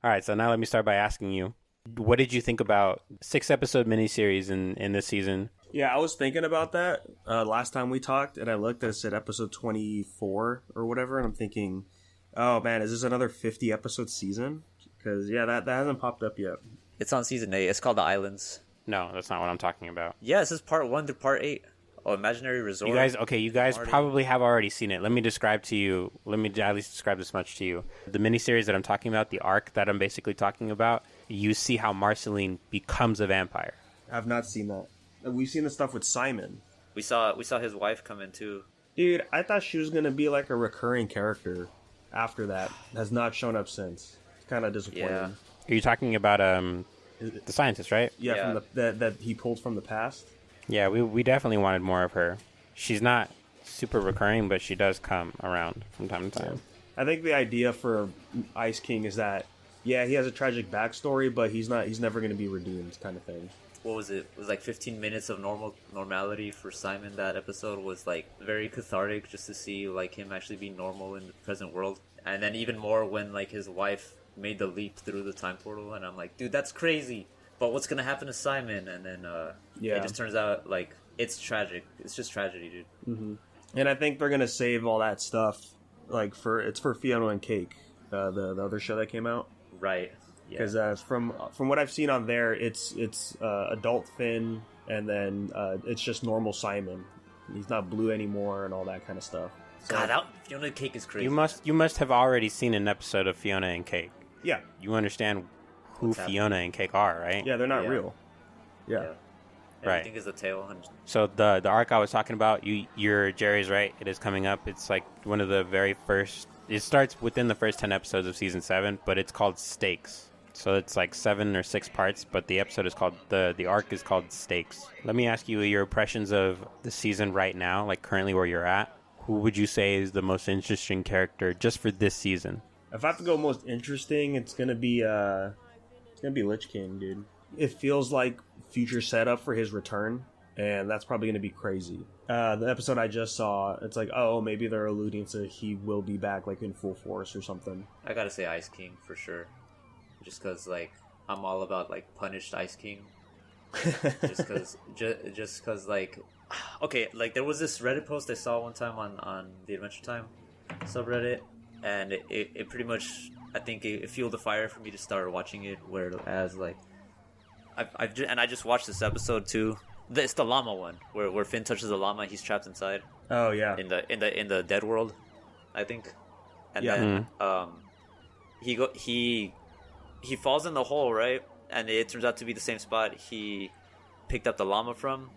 All right, so now let me start by asking you, what did you think about 6-episode miniseries in this season? Yeah, I was thinking about that last time we talked, and I looked and it said episode 24 or whatever, and I'm thinking, oh man, is this another 50-episode season? Because, yeah, that hasn't popped up yet. It's on season 8. It's called The Islands. No, that's not what I'm talking about. Yeah, this is part 1 to part 8. Oh, Imaginary Resort. You guys probably have already seen it. Let me at least describe this much to you. The miniseries that I'm talking about, the arc that I'm basically talking about, you see how Marceline becomes a vampire. I've not seen that. We've seen the stuff with Simon. We saw his wife come in too. Dude, I thought she was going to be like a recurring character after that. Has not shown up since. It's kind of disappointing. Yeah. Are you talking about the scientist, right? Yeah. From that he pulled from the past. Yeah, we definitely wanted more of her. She's not super recurring, but she does come around from time to time. Yeah. I think the idea for Ice King is that, yeah, he has a tragic backstory, but he's never going to be redeemed, kind of thing. What was it? It was like 15 minutes of normality for Simon. That episode was like very cathartic, just to see like him actually be normal in the present world. And then even more when like his wife made the leap through the time portal, and I'm like, dude, that's crazy. But what's gonna happen to Simon? And then it just turns out like it's tragic. It's just tragedy, dude. Mm-hmm. And I think they're gonna save all that stuff like for Fiona and Cake, the other show that came out. Right. Because from what I've seen on there, it's adult Finn, and then it's just normal Simon. He's not blue anymore, and all that kind of stuff. So, God, Fiona and Cake is crazy. You must have already seen an episode of Fiona and Cake. Yeah. You understand who Fiona and Cake are, right? Yeah, they're not real. Yeah. Right. I think it's a tale. So the arc I was talking about, you're Gerry's right. It is coming up. It's like one of the very first. It starts within the first 10 episodes of season 7, but it's called Stakes. So it's like 7 or 6 parts, but the episode is called the arc is called Stakes. Let me ask you your impressions of the season right now, like currently where you're at. Who would you say is the most interesting character just for this season? If I have to go most interesting, it's gonna be Lich King, dude. It feels like future setup for his return, and that's probably gonna be crazy. The episode I just saw, it's like, oh, maybe they're alluding to he will be back like in full force or something. I gotta say Ice King for sure. Just because, like, I'm all about, like, punished Ice King. just because, like... Okay, like, there was this Reddit post I saw one time on the Adventure Time subreddit, and it pretty much, I think, it fueled the fire for me to start watching it, whereas, like... I just watched this episode, too. It's the llama one, where Finn touches the llama, he's trapped inside. Oh, yeah. In the dead world, I think. And then, he falls in the hole, right? And it turns out to be the same spot he picked up the llama from.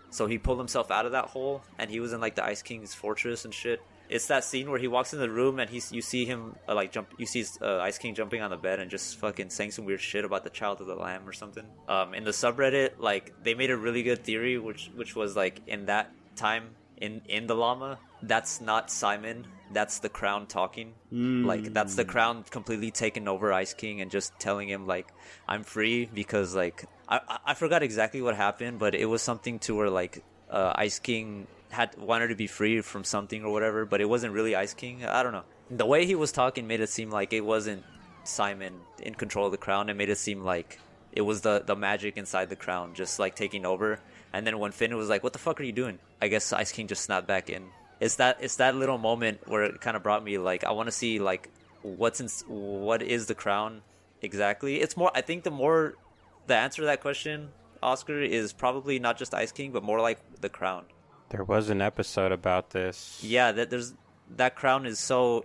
So he pulled himself out of that hole, and he was in like the Ice King's fortress and shit. It's that scene where he walks in the room and you see him jump. You see Ice King jumping on the bed and just fucking saying some weird shit about the Child of the Lamb or something. In the subreddit, like they made a really good theory, which was like in that time in the llama, that's not Simon. That's the Crown talking. Like, that's the Crown completely taking over Ice King and just telling him, like, I'm free because, like... I forgot exactly what happened, but it was something to where, like, Ice King wanted to be free from something or whatever, but it wasn't really Ice King. I don't know. The way he was talking made it seem like it wasn't Simon in control of the Crown. It made it seem like it was the magic inside the Crown just, like, taking over. And then when Finn was like, what the fuck are you doing? I guess Ice King just snapped back in. It's that little moment where it kind of brought me, like, I want to see, like, what is the Crown exactly. It's more, I think the answer to that question, Oscar, is probably not just Ice King, but more like the Crown. There was an episode about this. Yeah, that Crown is so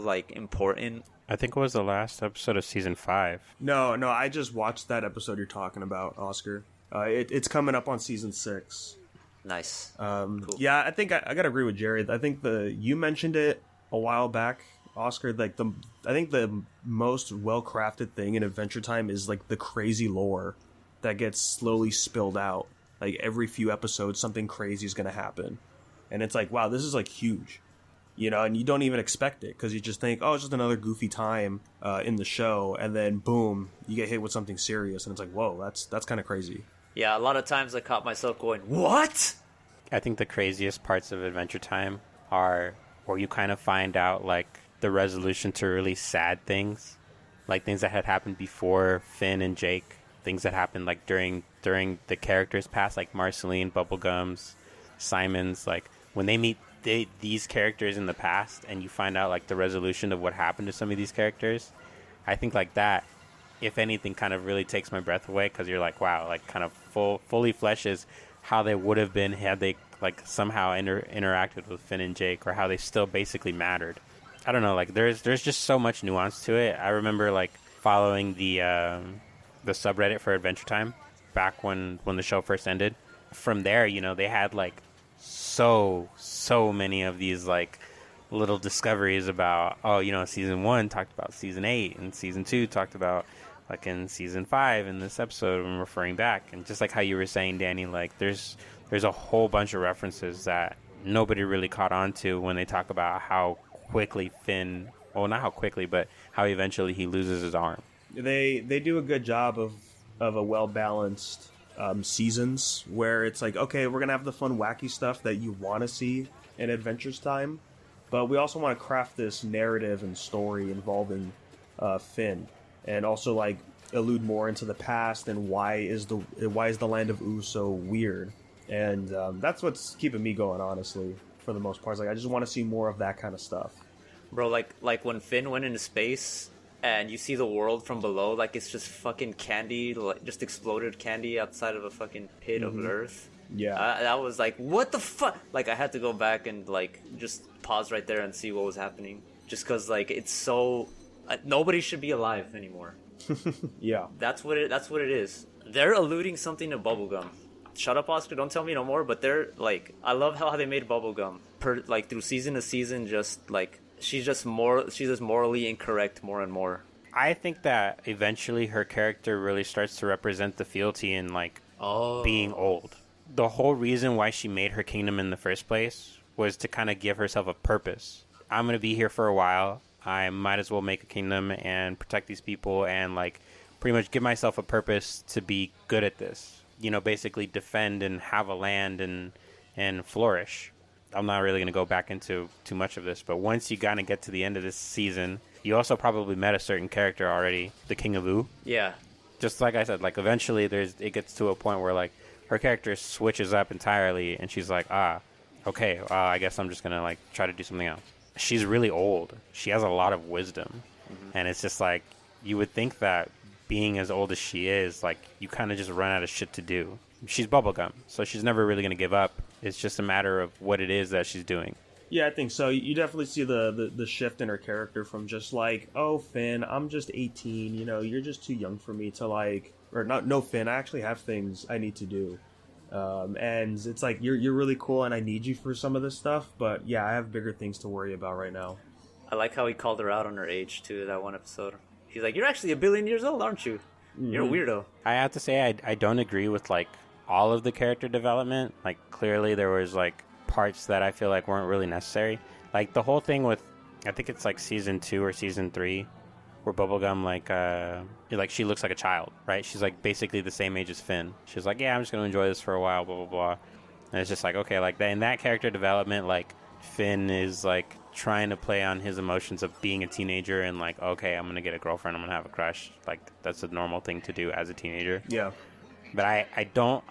like important. I think it was the last episode of season 5. No, I just watched that episode you're talking about, Oscar. It's coming up on season 6. Nice. Cool. Yeah, I think I gotta agree with Gerry. I think you mentioned it a while back, Oscar. Like I think the most well crafted thing in Adventure Time is like the crazy lore that gets slowly spilled out. Like every few episodes, something crazy is gonna happen, and it's like, wow, this is like huge, and you don't even expect it because you just think, oh, it's just another goofy time in the show, and then boom, you get hit with something serious, and it's like, whoa, that's kind of crazy. Yeah, a lot of times I caught myself going, what? I think the craziest parts of Adventure Time are where you kind of find out, like, the resolution to really sad things. like things that had happened before Finn and Jake, things that happened like during the characters past, like Marceline, Bubblegums, Simon's, like when they meet these characters in the past and you find out like the resolution of what happened to some of these characters, I think like that, if anything, kind of really takes my breath away, because you're like, wow, like kind of fully fleshes how they would have been had they like somehow interacted with Finn and Jake, or how they still basically mattered. I don't know, like there's just so much nuance to it. I remember like following the subreddit for Adventure Time back when the show first ended. From there, you know, they had like so many of these like little discoveries about, oh, you know, season 1 talked about season 8, and season 2 talked about like in season 5 in this episode. I'm referring back, and just like how you were saying, Danny, like there's a whole bunch of references that nobody really caught on to when they talk about how quickly Finn, well, not how quickly, but how eventually he loses his arm. They do a good job of a well balanced seasons where it's like, okay, we're gonna have the fun wacky stuff that you want to see in Adventure's Time, but we also want to craft this narrative and story involving Finn, and also like allude more into the past and why is the land of Ooo so weird. And that's what's keeping me going, honestly, for the most part. Like, I just want to see more of that kind of stuff. Bro, like when Finn went into space and you see the world from below, like it's just fucking candy, like just exploded candy outside of a fucking pit of Earth. Yeah. I was like, what the fuck? Like, I had to go back and like just pause right there and see what was happening. Just because like it's so... nobody should be alive anymore. Yeah. That's what it is. They're alluding something to bubblegum. Shut up, Oscar, don't tell me no more. But they're like, I love how they made bubblegum like through season to season, just like she's just morally incorrect more and more. I think that eventually her character really starts to represent the fealty in like being old. The whole reason why she made her kingdom in the first place was to kind of give herself a purpose. I'm going to be here for a while. I might as well make a kingdom and protect these people and like pretty much give myself a purpose to be good at this. You know, basically defend and have a land and flourish. I'm not really going to go back into too much of this, but once you kind of get to the end of this season, you also probably met a certain character already, the King of Ooo. Yeah. Just like I said, like eventually it gets to a point where like her character switches up entirely and she's like, okay, I guess I'm just going to like try to do something else. She's really old. She has a lot of wisdom. And it's just like, you would think that being as old as she is, like you kind of just run out of shit to do. She's bubblegum, so she's never really going to give up. It's just a matter of what it is that she's doing. Yeah, I think so. You definitely see the shift in her character from just like, oh, Finn, I'm just 18, you know, you're just too young for me to like, or not, no, Finn, I actually have things I need to do. And it's like, you're really cool and I need you for some of this stuff, but yeah, I have bigger things to worry about right now. I like how he called her out on her age too, that one episode. He's like, you're actually 1 billion years old, aren't you? You're a weirdo. I have to say, I don't agree with like all of the character development. Like clearly there was like parts that I feel like weren't really necessary. Like the whole thing with, I think it's like season 2 or season 3, where Bubblegum like she looks like a child, right? She's like basically the same age as Finn. She's like, yeah, I'm just gonna enjoy this for a while, blah blah blah. And it's just like, okay, like that in that character development, like Finn is like trying to play on his emotions of being a teenager and like, okay, I'm gonna get a girlfriend, I'm gonna have a crush. Like that's a normal thing to do as a teenager. Yeah. But I don't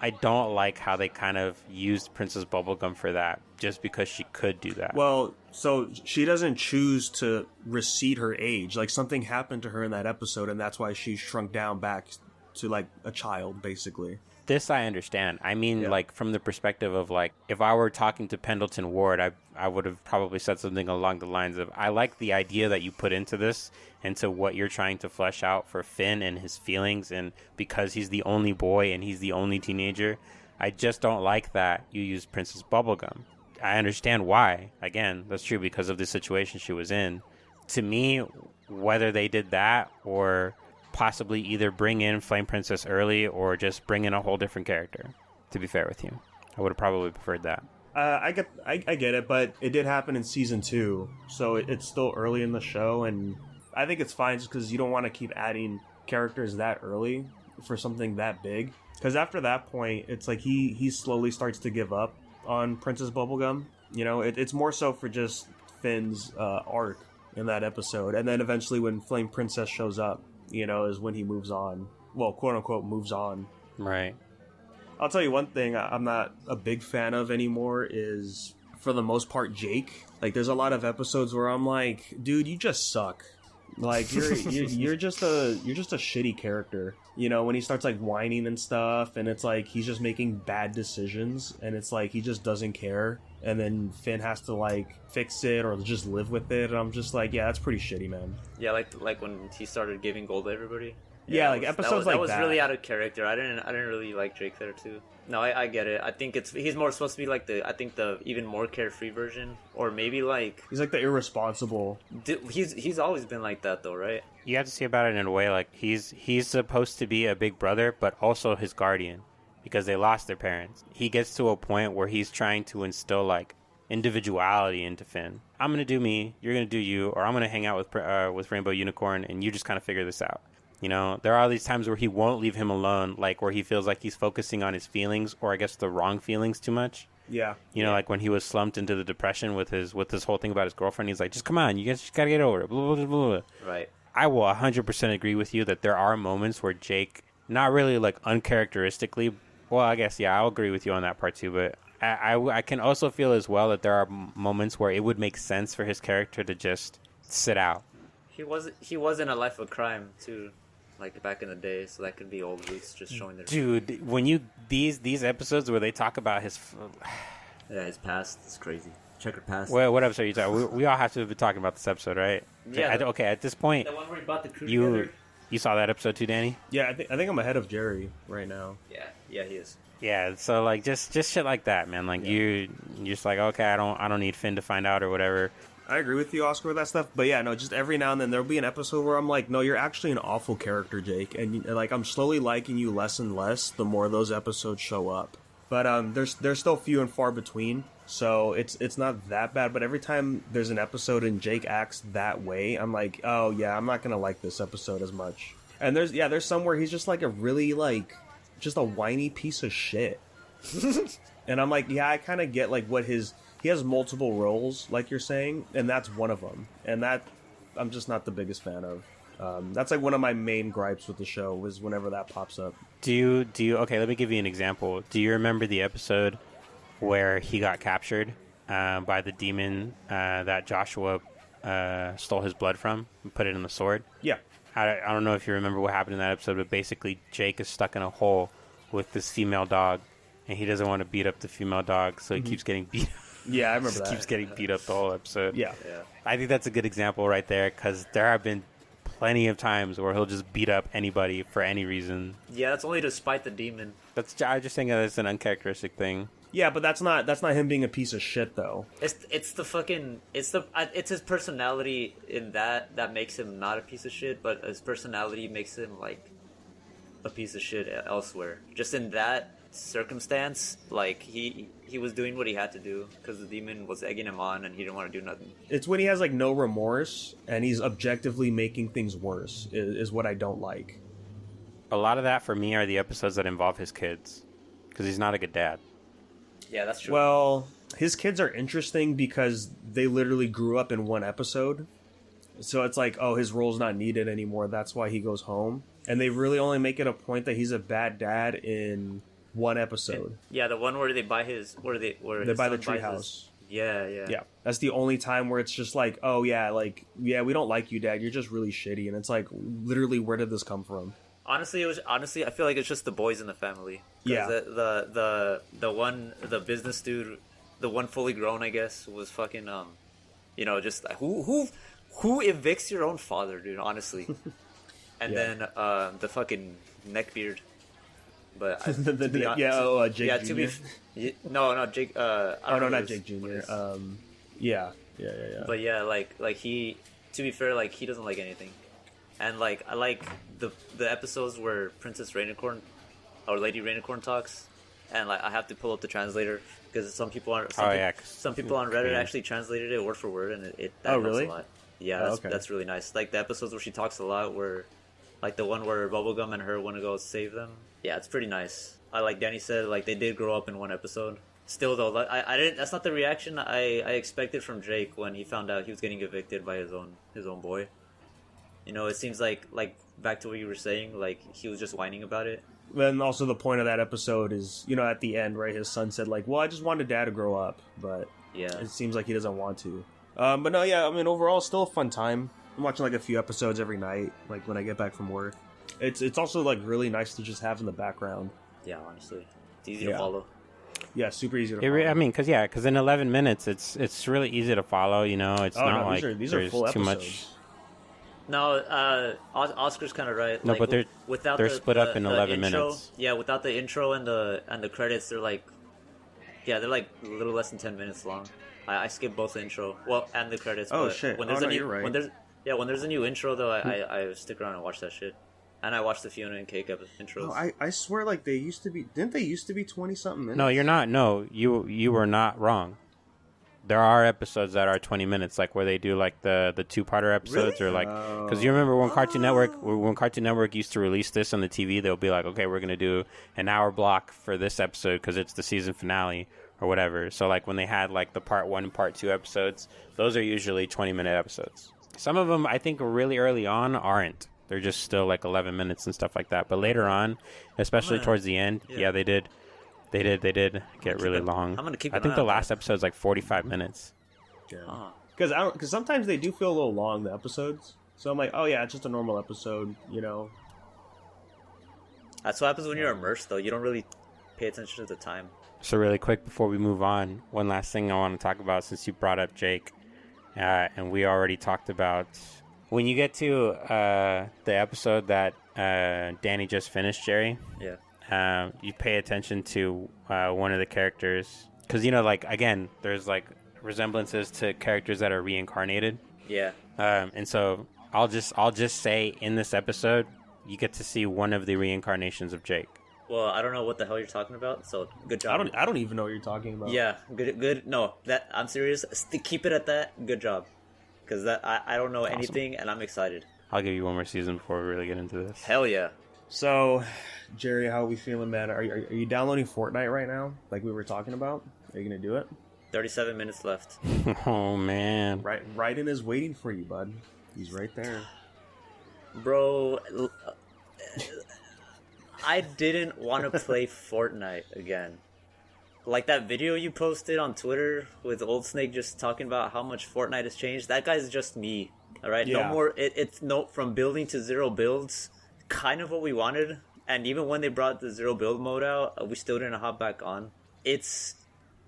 like how they kind of used Princess Bubblegum for that, just because she could do that. Well, so she doesn't choose to recede her age. Like something happened to her in that episode, and that's why she shrunk down back to like a child, basically. This I understand. I mean, like from the perspective of like, if I were talking to Pendleton Ward, I would have probably said something along the lines of, I like the idea that you put into this, into what you're trying to flesh out for Finn and his feelings, and because he's the only boy and he's the only teenager, I just don't like that you use Princess Bubblegum. I understand why. Again, that's true because of the situation she was in. To me, whether they did that or possibly either bring in Flame Princess early or just bring in a whole different character, to be fair with you, I would have probably preferred that. I get it, but it did happen in season 2, so it's still early in the show, and I think it's fine just because you don't want to keep adding characters that early for something that big. Because after that point, it's like he slowly starts to give up on Princess Bubblegum. You know, it's more so for just Finn's arc in that episode, and then eventually when Flame Princess shows up, is when he moves on. Well, quote unquote moves on. Right. I'll tell you one thing I'm not a big fan of anymore is, for the most part, Jake. Like, there's a lot of episodes where I'm like, dude, you just suck. Like, you're just a shitty character. When he starts like whining and stuff, and it's like he's just making bad decisions, and it's like he just doesn't care, and then Finn has to like fix it or just live with it, and I'm just like, yeah, that's pretty shitty, man. Yeah, like when he started giving gold to everybody. Yeah, like episodes like that. That was really out of character. I didn't really like Jake there too. No, I get it. I think he's more supposed to be like the even more carefree version, or maybe like he's like the irresponsible. He's always been like that though, right? You have to see about it in a way like he's supposed to be a big brother, but also his guardian, because they lost their parents. He gets to a point where he's trying to instill like individuality into Finn. I'm gonna do me, you're gonna do you, or I'm gonna hang out with Rainbow Unicorn, and you just kind of figure this out. There are these times where he won't leave him alone, like where he feels like he's focusing on his feelings, or I guess the wrong feelings too much. Yeah. Like when he was slumped into the depression with this whole thing about his girlfriend, he's like, just come on, you guys just gotta get over it, blah, blah, blah, blah. Right. I will 100% agree with you that there are moments where Jake, not really like uncharacteristically, well, I guess, yeah, I'll agree with you on that part too, but I can also feel as well that there are moments where it would make sense for his character to just sit out. He was in a life of crime too. Like back in the day, so that could be old roots just showing their... Dude, when these episodes where they talk about his past, it's crazy. Checkered past. Well, what episode are you talking? We all have to have been talking about this episode, right? Yeah. Okay, at this point, the one where he brought the crew you together. You saw that episode too, Danny? Yeah, I think I'm ahead of Gerry right now. Yeah, he is. Yeah, so like just shit like that, man. Like you're just like, okay, I don't need Finn to find out or whatever. I agree with you, Oscar, with that stuff. But yeah, no, just every now and then there'll be an episode where I'm like, no, you're actually an awful character, Jake. And like, I'm slowly liking you less and less the more those episodes show up. But there's still few and far between, so it's not that bad. But every time there's an episode and Jake acts that way, I'm like, oh yeah, I'm not gonna like this episode as much. And there's some where he's just like a really like just a whiny piece of shit. And I'm like, yeah, I kind of get like what he has multiple roles, like you're saying, and that's one of them. And that I'm just not the biggest fan of. That's like one of my main gripes with the show is whenever that pops up. Do you? Okay, let me give you an example. Do you remember the episode where he got captured by the demon that Joshua stole his blood from and put it in the sword? Yeah. I don't know if you remember what happened in that episode, but basically Jake is stuck in a hole with this female dog, and he doesn't want to beat up the female dog, so he keeps getting beat up. Yeah, I remember that. Keeps getting beat up the whole episode. Yeah. I think that's a good example right there, because there have been plenty of times where he'll just beat up anybody for any reason. Yeah, that's only to spite the demon. I just think that's an uncharacteristic thing. Yeah, but that's not him being a piece of shit though. It's his personality in that makes him not a piece of shit, but his personality makes him like a piece of shit elsewhere. Just in that circumstance, like he was doing what he had to do because the demon was egging him on and he didn't want to do nothing. It's when he has like no remorse and he's objectively making things worse is what I don't like. A lot of that for me are the episodes that involve his kids, because he's not a good dad. Yeah, that's true. Well, his kids are interesting because they literally grew up in one episode. So it's like, oh, his role's not needed anymore. That's why he goes home. And they really only make it a point that he's a bad dad in one episode. Yeah, the one where they buy his they buy the treehouse. Yeah. That's the only time where it's just like, oh yeah, we don't like you, Dad. You're just really shitty. And it's like, literally, where did this come from? Honestly, I feel like it's just the boys in the family. Yeah. The business dude, the one fully grown, I guess, was fucking just who evicts your own father, dude? Honestly. And then the fucking neckbeard. But Jake Jr. No, Jake. Not Jake Jr. Yeah. But yeah, like he. To be fair, like he doesn't like anything, and like I like the episodes where Princess Rainicorn or Lady Rainicorn talks, and like I have to pull up the translator because some people on Reddit actually translated it word for word, and that helps really? a lot. Yeah, that's really nice. Like the episodes where she talks a lot, where like the one where Bubblegum and her want to go save them. Yeah, it's pretty nice. Like Danny said, like they did grow up in one episode. Still though, like, I didn't. That's not the reaction I expected from Jake when he found out he was getting evicted by his own boy. You know, it seems like back to what you were saying, like he was just whining about it. Then also the point of that episode is, you know, at the end, right? His son said like, "Well, I just wanted Dad to grow up," but Yeah. it seems like he doesn't want to. But no, yeah, I mean, overall, still a fun time. I'm watching like a few episodes every night, like when I get back from work. It's also like really nice to just have in the background. Yeah, honestly, it's easy to follow. Yeah, super easy to follow. I mean, because in 11 minutes, it's really easy to follow. You know, it's not like these are full there's too episodes. much. No, Oscar's kind of right. No, like, but they're split up in 11 intro, minutes. Yeah, without the intro and the credits, they're like a little less than 10 minutes long. I skipped both the intro, and the credits. Oh but shit! When there's a new, you're right. when there's a new intro though, I stick around and watch that shit. And I watched the Fiona and Cake intros. Oh, I swear, like they used to be. Didn't they used to be 20-something minutes? No, you're not. No, you were not wrong. There are episodes that are 20 minutes, like where they do like the 2-parter episodes, Really? or like because you remember when Cartoon Network used to release this on the TV, they'll be like, okay, we're gonna do an hour block for this episode because it's the season finale or whatever. So like when they had like the part 1 and part 2 episodes, those are usually 20-minute episodes. Some of them I think really early on aren't. They're just still like 11 minutes and stuff like that. But later on, especially towards the end, yeah, they did get really long. I'm gonna keep. I think the last episode's like 45 minutes. Yeah. Because sometimes they do feel a little long, the episodes. So I'm like, oh yeah, it's just a normal episode, you know. That's what happens when you're immersed, though. You don't really pay attention to the time. So really quick before we move on, one last thing I want to talk about since you brought up Jake, and we already talked about. When you get to the episode that Danny just finished, Gerry, you pay attention to one of the characters. Because, you know, like, again, there's, like, resemblances to characters that are reincarnated. Yeah. And so I'll just say in this episode, you get to see one of the reincarnations of Jake. Well, I don't know what the hell you're talking about, so good job. I don't even know what you're talking about. Yeah, good. No, I'm serious. Keep it at that. Good job. Because I don't know anything, and I'm excited. I'll give you one more season before we really get into this. Hell yeah. So, Gerry, how are we feeling, man? Are you downloading Fortnite right now, like we were talking about? Are you gonna do it? 37 minutes left. Oh man. Raiden is waiting for you, bud. He's right there. Bro, I didn't want to play Fortnite again. Like that video you posted on Twitter with Old Snake just talking about how much Fortnite has changed. That guy's just me. All right, Yeah. no more. It's no from building to zero builds. Kind of what we wanted. And even when they brought the zero build mode out, we still didn't hop back on. It's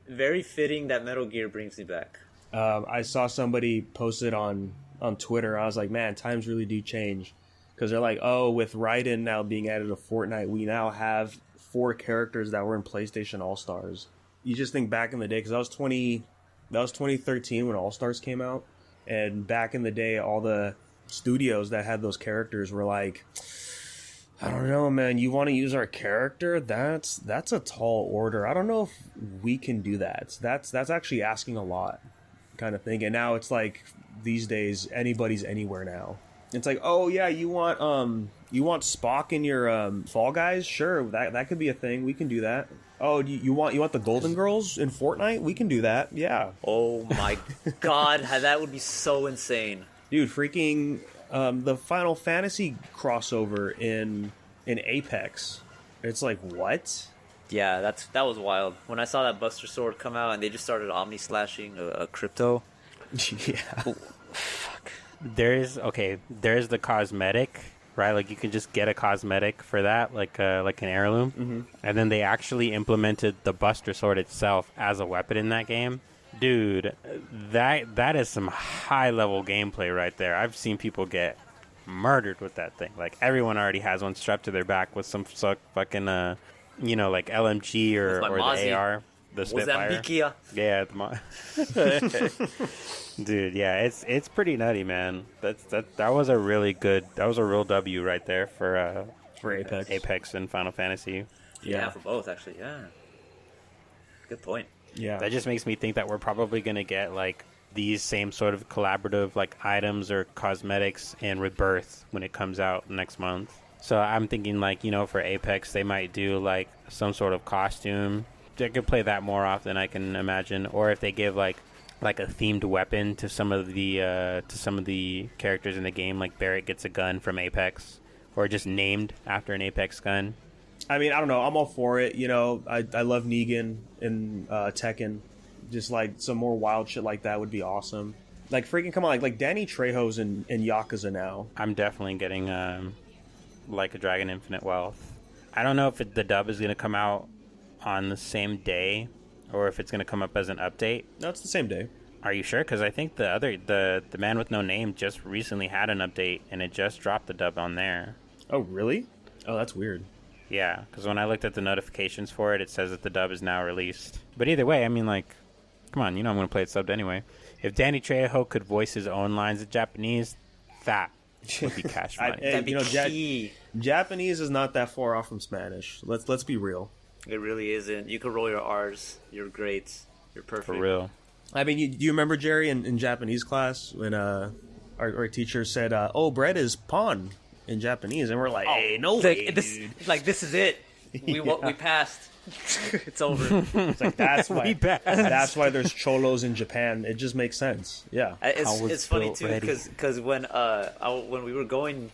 very fitting that Metal Gear brings me back. I saw somebody posted on Twitter. I was like, man, times really do change. Because they're like, oh, with Raiden now being added to Fortnite, we now have 4 characters that were in PlayStation All-Stars. You just think back in the day, because that was 2013 when All-Stars came out. And back in the day, all the studios that had those characters were like, I don't know, man, you want to use our character? That's a tall order. I don't know if we can do that. That's actually asking a lot, kind of thing. And now it's like, these days, anybody's anywhere now. It's like, oh yeah, you want Spock in your Fall Guys? Sure, that could be a thing. We can do that. Oh, you want the Golden Girls in Fortnite? We can do that. Yeah. Oh my god, that would be so insane. Dude, freaking the Final Fantasy crossover in Apex. It's like, what? Yeah, that was wild. When I saw that Buster Sword come out and they just started omni slashing a crypto. Yeah. There's the cosmetic, right? Like you can just get a cosmetic for that, like an heirloom. Mm-hmm. And then they actually implemented the Buster Sword itself as a weapon in that game. Dude, that is some high level gameplay right there. I've seen people get murdered with that thing. Like everyone already has one strapped to their back with some fucking like LMG or the AR, the Spitfire. Mozambique. Yeah, dude, yeah, it's pretty nutty, man. That was a real W right there for Apex and Final Fantasy. Yeah, for both actually. Yeah, good point. Yeah, that just makes me think that we're probably gonna get like these same sort of collaborative like items or cosmetics in Rebirth when it comes out next month. So I'm thinking like, for Apex they might do like some sort of costume. They could play that more often, I can imagine. Or if they give like like a themed weapon to some of the characters in the game. Like Barrett gets a gun from Apex, or just named after an Apex gun. I mean, I don't know. I'm all for it. You know, I love Negan in Tekken. Just like some more wild shit like that would be awesome. Like freaking come on, like Danny Trejo's in Yakuza now. I'm definitely getting like a Dragon Infinite Wealth. I don't know if the dub is going to come out on the same day or if it's going to come up as an update. No, it's the same day. Are you sure? Because I think the Man with No Name just recently had an update and it just dropped the dub on there. Oh, really? Oh, that's weird. Yeah, because when I looked at the notifications for it, it says that the dub is now released. But either way, I mean, like, come on, you know I'm going to play it subbed anyway. If Danny Trejo could voice his own lines in Japanese, that would be cash money. That'd be key. Japanese is not that far off from Spanish. Let's be real. It really isn't. You can roll your R's. You're great. You're perfect. For real. I mean, do you remember, Gerry, in Japanese class when our teacher said, "Oh, bread is pawn" in Japanese, and we're like, "Hey, no way, dude!" This is it. We passed. It's over. It's like that's why that's why there's cholos in Japan. It just makes sense. Yeah, it's funny too because when we were going,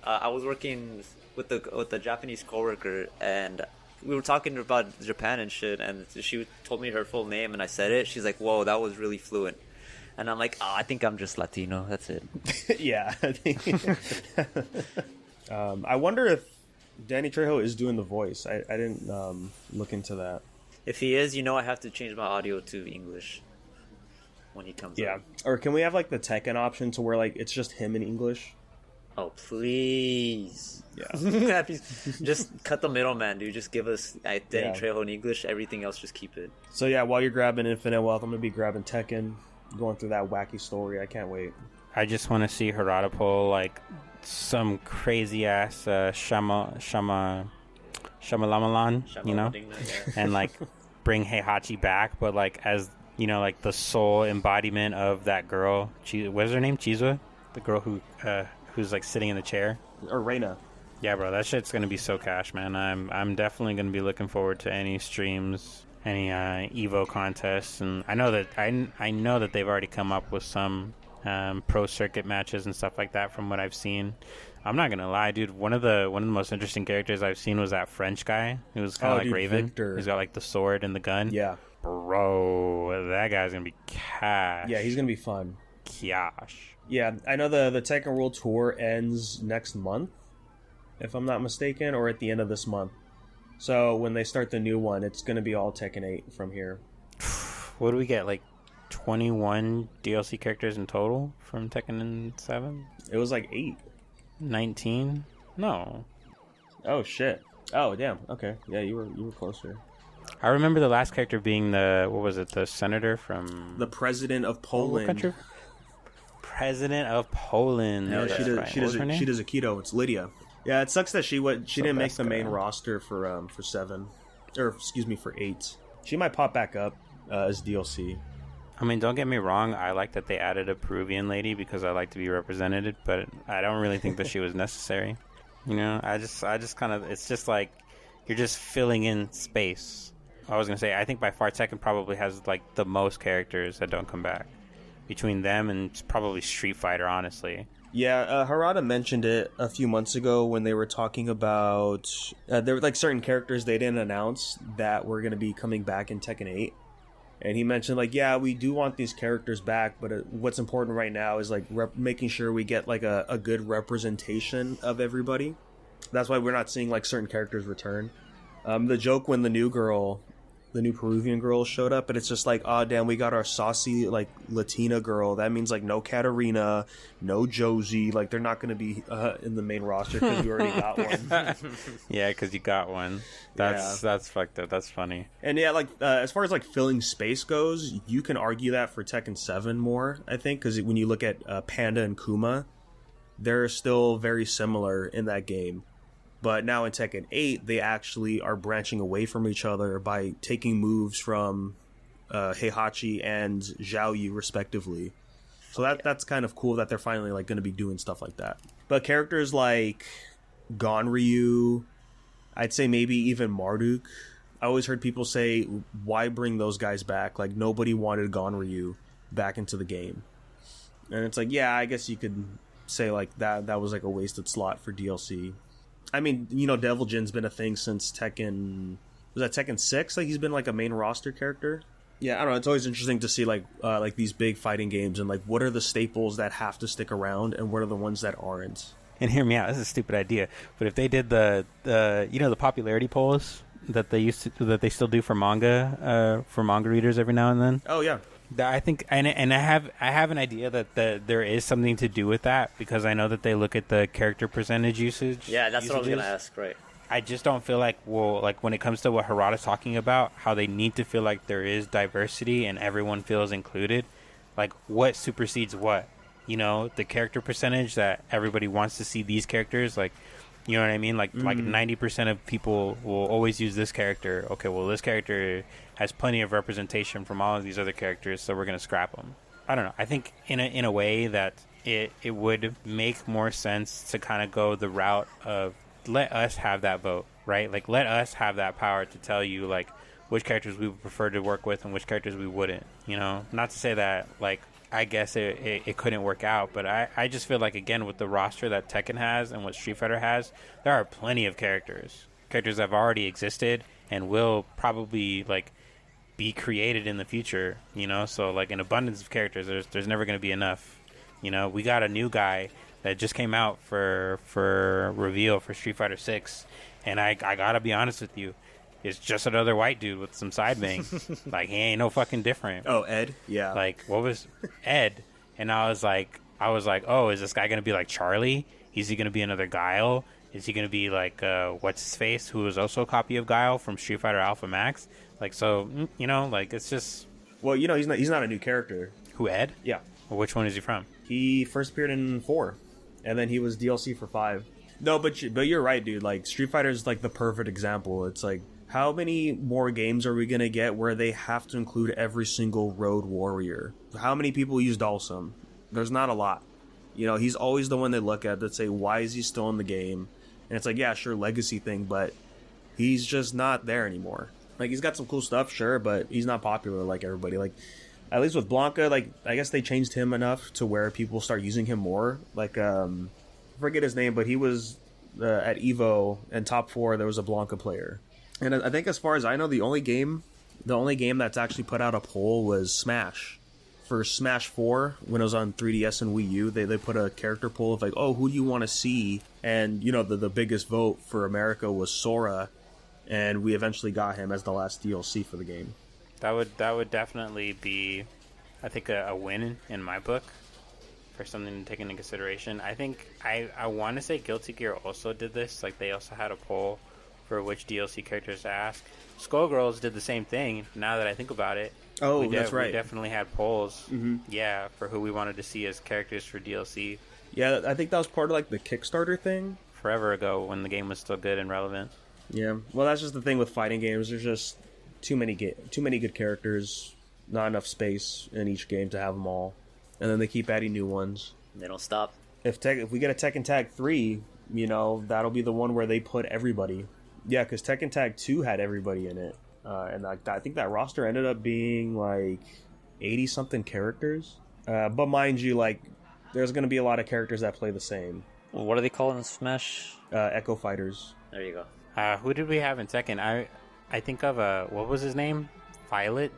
I was working with the Japanese coworker, and we were talking about Japan and shit, and she told me her full name, and I said it. She's like, "Whoa, that was really fluent." And I'm like, "Oh, I think I'm just Latino. That's it." Yeah. I wonder if Danny Trejo is doing the voice. I didn't look into that. If he is, I have to change my audio to English when he comes up. Or can we have like the Tekken option to where like it's just him in English? Oh, please. Yeah. Just cut the middleman, dude. Just give us Danny Trejo in English. Everything else, just keep it. So yeah, while you're grabbing Infinite Wealth, I'm going to be grabbing Tekken, going through that wacky story. I can't wait. I just want to see Harada pull like some crazy ass Shamalamalan, and like bring Heihachi back, but like as like the soul embodiment of that girl. What's her name? Chizua, the girl who's like sitting in the chair. Or Reina. Yeah, bro, that shit's gonna be so cash, man. I'm definitely gonna be looking forward to any streams, any Evo contests, and I know that they've already come up with some pro circuit matches and stuff like that from what I've seen. I'm not gonna lie, dude. One of the most interesting characters I've seen was that French guy who was kind of like Raven. Victor. He's got like the sword and the gun. Yeah, bro, that guy's gonna be cash. Yeah, he's gonna be fun. Cash. Yeah, I know the Tekken World Tour ends next month, if I'm not mistaken, or at the end of this month. So when they start the new one, it's gonna be all Tekken 8 from here. What do we get? Like 21 DLC characters in total from Tekken 7? It was like 8. 19? No. Oh shit. Oh damn. Okay. Yeah, you were closer. I remember the last character being the senator from the president of Poland. What country? President of Poland. No, she does a keto. It's Lydia. Yeah, it sucks that she didn't make the main roster for 7, or excuse me, for 8. She might pop back up as DLC. I mean, don't get me wrong. I like that they added a Peruvian lady because I like to be represented, but I don't really think that she was necessary. I just kind of, it's just like you're just filling in space. I was gonna say, I think by far Tekken probably has like the most characters that don't come back between them and probably Street Fighter, honestly. Yeah, Harada mentioned it a few months ago when they were talking about there were like certain characters they didn't announce that were going to be coming back in Tekken 8. And he mentioned like, yeah, we do want these characters back, but what's important right now is like making sure we get like a good representation of everybody. That's why we're not seeing like certain characters return. The joke when the new Peruvian girl showed up, and it's just like, oh damn, we got our saucy like Latina girl. That means like no Katarina, no Josie. Like they're not going to be in the main roster because we already got one. Yeah, because you got one. That's fucked up. That's funny. And yeah, like as far as like filling space goes, you can argue that for Tekken 7 more, I think, because when you look at Panda and Kuma, they're still very similar in that game. But now in Tekken 8, they actually are branching away from each other by taking moves from Heihachi and Zhao Yu, respectively. So that's kind of cool that they're finally like going to be doing stuff like that. But characters like Gonryu, I'd say maybe even Marduk. I always heard people say, why bring those guys back? Like, nobody wanted Gonryu. back into the game. And it's like, yeah, I guess you could say like that was like a wasted slot for DLC. I mean, you know, Devil Jin's been a thing since Tekken. Was that Tekken 6? Like he's been like a main roster character. Yeah, I don't know. It's always interesting to see like these big fighting games and like what are the staples that have to stick around and what are the ones that aren't. And hear me out. This is a stupid idea, but if they did the popularity polls that they still do for manga readers every now and then. Oh yeah. I think, and I have an idea that there is something to do with that because I know that they look at the character percentage usage. Yeah, that's what I was gonna ask. Right. I just don't feel like when it comes to what Harada's talking about, how they need to feel like there is diversity and everyone feels included. Like what supersedes what? You know, the character percentage that everybody wants to see these characters. Like, you know what I mean? Like 90% of people will always use this character. Okay, well this character has plenty of representation from all of these other characters, so we're gonna scrap them. I don't know. I think in a way that it would make more sense to kind of go the route of let us have that vote, right? Like let us have that power to tell you like which characters we would prefer to work with and which characters we wouldn't. You know, not to say that like I guess it couldn't work out, but I just feel like again with the roster that Tekken has and what Street Fighter has, there are plenty of characters that have already existed and will probably like be created in the future, you know. So like an abundance of characters, there's never going to be enough. You know, we got a new guy that just came out for reveal for Street Fighter 6, and I gotta be honest with you, it's just another white dude with some side bang. Like he ain't no fucking different. Oh, Ed? Yeah. Like what was Ed? And I was like, oh, is this guy gonna be like Charlie? Is he gonna be another Guile? Is he gonna be like what's his face, who is also a copy of Guile from Street Fighter Alpha Max? Like so, you know, like it's just. Well, you know, he's not a new character. Who, Ed? Yeah. Well, which one is he from? He first appeared in 4, and then he was DLC for 5. No, but you're right, dude. Like Street Fighter is like the perfect example. It's like how many more games are we gonna get where they have to include every single road warrior? How many people use Dalsum? There's not a lot. You know, he's always the one they look at that say, why is he still in the game? And it's like, yeah, sure, legacy thing, but he's just not there anymore. Like, he's got some cool stuff, sure, but he's not popular like everybody. Like, at least with Blanca, like, I guess they changed him enough to where people start using him more. Like, I forget his name, but he was at EVO and Top 4, there was a Blanca player. And I think as far as I know, the only game that's actually put out a poll was Smash. For Smash 4, when it was on 3DS and Wii U, they put a character poll of like, oh, who do you want to see? And, you know, the biggest vote for America was Sora, and we eventually got him as the last DLC for the game. That would definitely be, I think, a win in my book for something to take into consideration. I think I want to say Guilty Gear also did this. Like, they also had a poll for which DLC characters to ask. Skullgirls did the same thing, now that I think about it. Oh, that's right. We definitely had polls, yeah, for who we wanted to see as characters for DLC. Yeah, I think that was part of, like, the Kickstarter thing. Forever ago, when the game was still good and relevant. Yeah, well, that's just the thing with fighting games. There's just too many good characters, not enough space in each game to have them all. And then they keep adding new ones. They don't stop. If we get a Tekken Tag 3, you know, that'll be the one where they put everybody. Yeah, because Tekken Tag 2 had everybody in it. And I think that roster ended up being like 80-something characters. But mind you, like, there's going to be a lot of characters that play the same. Well, what are they called in Smash? Echo Fighters. There you go. Who did we have in Tekken? I think of what was his name? Violet,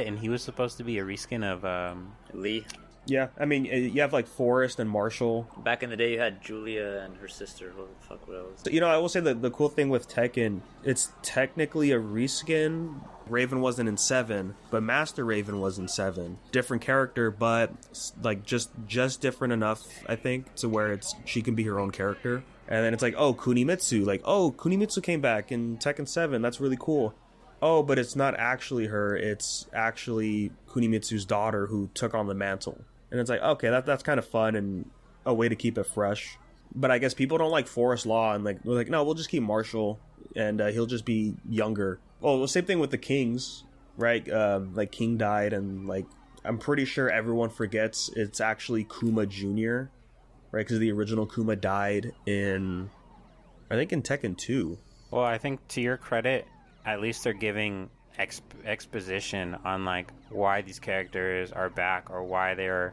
and he was supposed to be a reskin of Lee. Yeah, I mean, you have like Forrest and Marshall. Back in the day, you had Julia and her sister. What the fuck was? You know, I will say that the cool thing with Tekken, it's technically a reskin. Raven wasn't in 7, but Master Raven was in 7. Different character, but like just different enough, I think, to where she can be her own character. And then it's like, oh, Kunimitsu. Like, oh, Kunimitsu came back in Tekken 7. That's really cool. Oh, but it's not actually her. It's actually Kunimitsu's daughter who took on the mantle. And it's like, okay, that's kind of fun and a way to keep it fresh. But I guess people don't like Forest Law, and like, we're like, no, we'll just keep Marshall, and he'll just be younger. Oh, the same thing with the Kings, right? Like, King died, and like, I'm pretty sure everyone forgets it's actually Kuma Jr., right? Because the original Kuma died I think in Tekken 2. Well, I think to your credit, at least they're giving exposition on like why these characters are back or why they're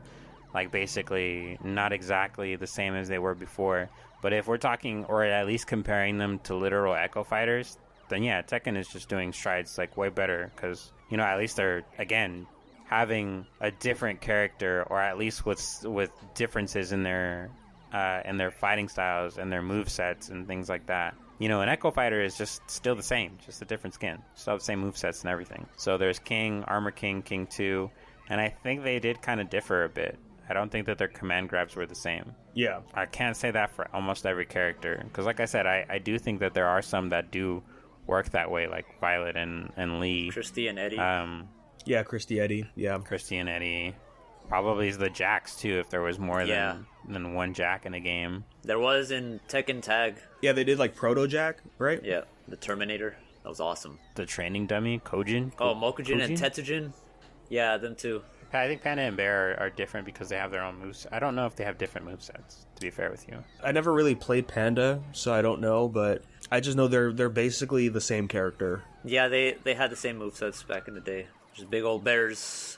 like basically not exactly the same as they were before. But if we're talking, or at least comparing them to literal Echo Fighters, then yeah, Tekken is just doing strides like way better because, you know, at least they're, again, having a different character, or at least with differences in their fighting styles and their move sets and things like that. You know, an Echo Fighter is just still the same, just a different skin. Still have the same move sets and everything. So there's King, Armor King, King 2, and I think they did kind of differ a bit. I don't think that their command grabs were the same. Yeah. I can't say that for almost every character. Because like I said, I do think that there are some that do work that way, like Violet and Lee. Christy and Eddie. Yeah, Christy Eddie. Yeah. Christy and Eddie. Probably the Jacks, too, if there was more than one Jack in a game. There was in Tekken Tag. Yeah, they did like Proto Jack, right? Yeah, the Terminator. That was awesome. The training dummy, Kojin. Mokujin and Tetsujin. Yeah, them too. I think Panda and Bear are different because they have their own moves. I don't know if they have different movesets, to be fair with you. I never really played Panda, so I don't know, but I just know they're basically the same character. Yeah, they had the same movesets back in the day. Just big old bears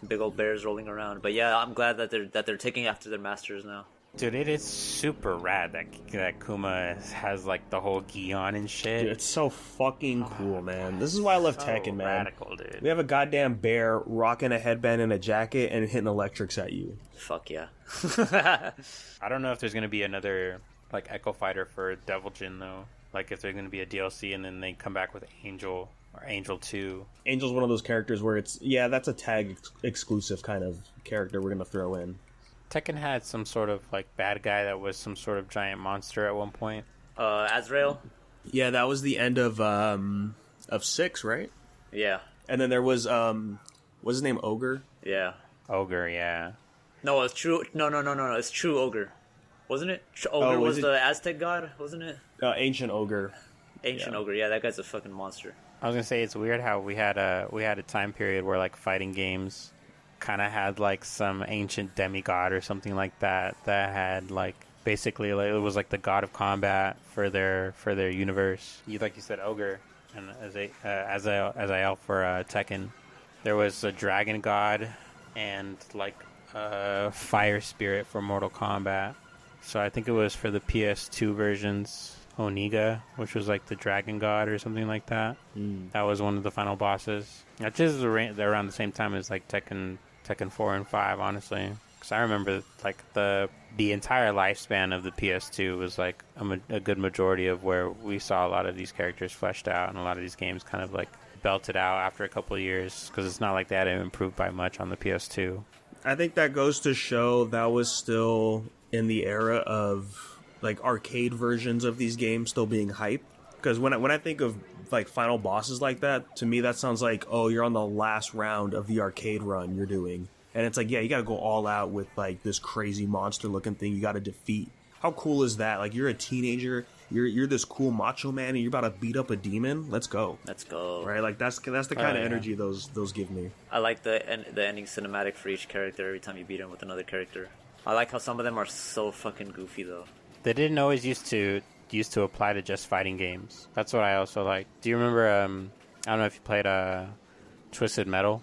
rolling around. But yeah, I'm glad that they're taking after their masters now. Dude, it is super rad that Kuma has like the whole gi on and shit. Dude, it's so fucking cool, man. This is why I love Tekken, man. Radical, dude. We have a goddamn bear rocking a headband and a jacket and hitting electrics at you. Fuck yeah. I don't know if there's gonna be another like Echo Fighter for Devil Jin though. Like if there's gonna be a DLC and then they come back with Angel or Angel 2. Angel's one of those characters where it's that's a tag exclusive kind of character we're gonna throw in. Tekken had some sort of like bad guy that was some sort of giant monster at one point. Azrael. Yeah, that was the end of 6, right? Yeah. And then there was what's his name, Ogre? Yeah. Ogre, yeah. No, it's true. No. It's True Ogre, wasn't it? Ogre was the Aztec god, wasn't it? Ancient Ogre. Ancient Ogre. Yeah, that guy's a fucking monster. I was gonna say it's weird how we had a time period where like fighting games kind of had like some ancient demigod or something like that had like basically like, it was like the god of combat for their universe. Like you said, Ogre, and Azael for Tekken. There was a dragon god and like a fire spirit for Mortal Kombat. So I think it was for the PS2 versions. Oniga, which was like the dragon god or something like that. That was one of the final bosses. That just around the same time as like Tekken 4 and 5, honestly. Because I remember like the entire lifespan of the PS2 was like a good majority of where we saw a lot of these characters fleshed out, and a lot of these games kind of like belted out after a couple of years, because it's not like they had improved by much on the PS2. I think that goes to show that was still in the era of like arcade versions of these games still being hype. Because when I think of like final bosses like that, to me that sounds like, oh, you're on the last round of the arcade run you're doing, and it's like, yeah, you gotta go all out with like this crazy monster looking thing you gotta defeat. How cool is that? Like, you're a teenager, you're this cool macho man, and you're about to beat up a demon. Let's go. Right? Like that's the kind of energy those give me. I like the ending cinematic for each character every time you beat him with another character. I like how some of them are so fucking goofy though. They didn't always used to apply to just fighting games. That's what I also like. Do you remember, I don't know if you played Twisted Metal?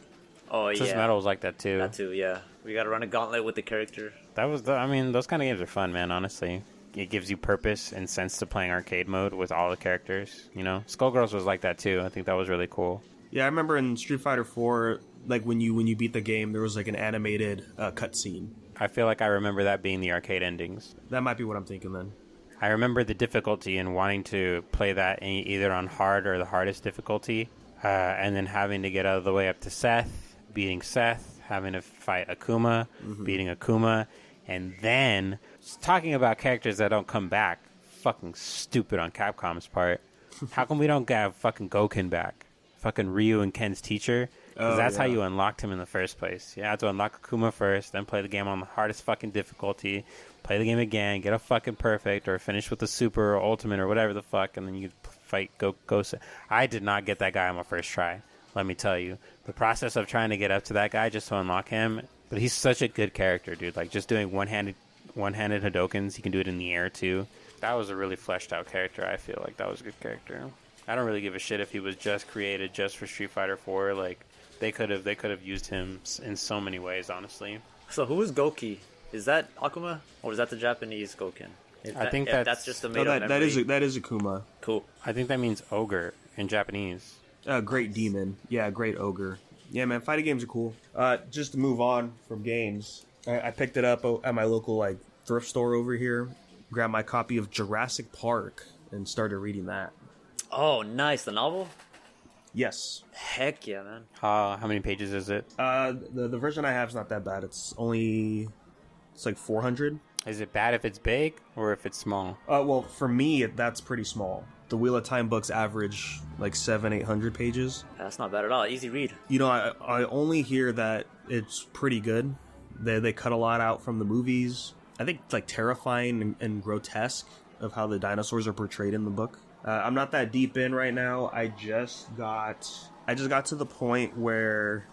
Oh, yeah. Twisted Metal was like that too. That too, yeah. We gotta run a gauntlet with the character. Those kind of games are fun, man, honestly. It gives you purpose and sense to playing arcade mode with all the characters, you know? Skullgirls was like that too. I think that was really cool. Yeah, I remember in Street Fighter 4, like when you beat the game, there was like an animated cutscene. I feel like I remember that being the arcade endings. That might be what I'm thinking then. I remember the difficulty in wanting to play that either on hard or the hardest difficulty, and then having to get out of the way up to Seth, beating Seth, having to fight Akuma, beating Akuma, and then talking about characters that don't come back. Fucking stupid on Capcom's part. How come we don't have fucking Goken back? Fucking Ryu and Ken's teacher? Because that's how you unlocked him in the first place. You have to unlock Akuma first, then play the game on the hardest fucking difficulty, play the game again, get a fucking perfect, or finish with the super or ultimate or whatever the fuck, and then you fight Goku. I did not get that guy on my first try, let me tell you. The process of trying to get up to that guy just to unlock him, but he's such a good character, dude. Like, just doing one-handed Hadokens, he can do it in the air, too. That was a really fleshed out character, I feel like. That was a good character. I don't really give a shit if he was just created just for Street Fighter 4. Like, they could have used him in so many ways, honestly. So who is Goki? Is that Akuma, or is that the Japanese Goken? I think that's just a made-up memory. that is Akuma. Cool. I think that means ogre in Japanese. Great demon. Yeah, great ogre. Yeah, man, fighting games are cool. Just to move on from games, I picked it up at my local like thrift store over here. Grabbed my copy of Jurassic Park and started reading that. Oh, nice. The novel? Yes. Heck yeah, man. How many pages is it? The version I have is not that bad. It's like 400. Is it bad if it's big or if it's small? Well, for me, that's pretty small. The Wheel of Time books average like 700-800 pages. That's not bad at all. Easy read. You know, I only hear that it's pretty good. They cut a lot out from the movies. I think it's like terrifying and grotesque of how the dinosaurs are portrayed in the book. I'm not that deep in right now. I just got to the point where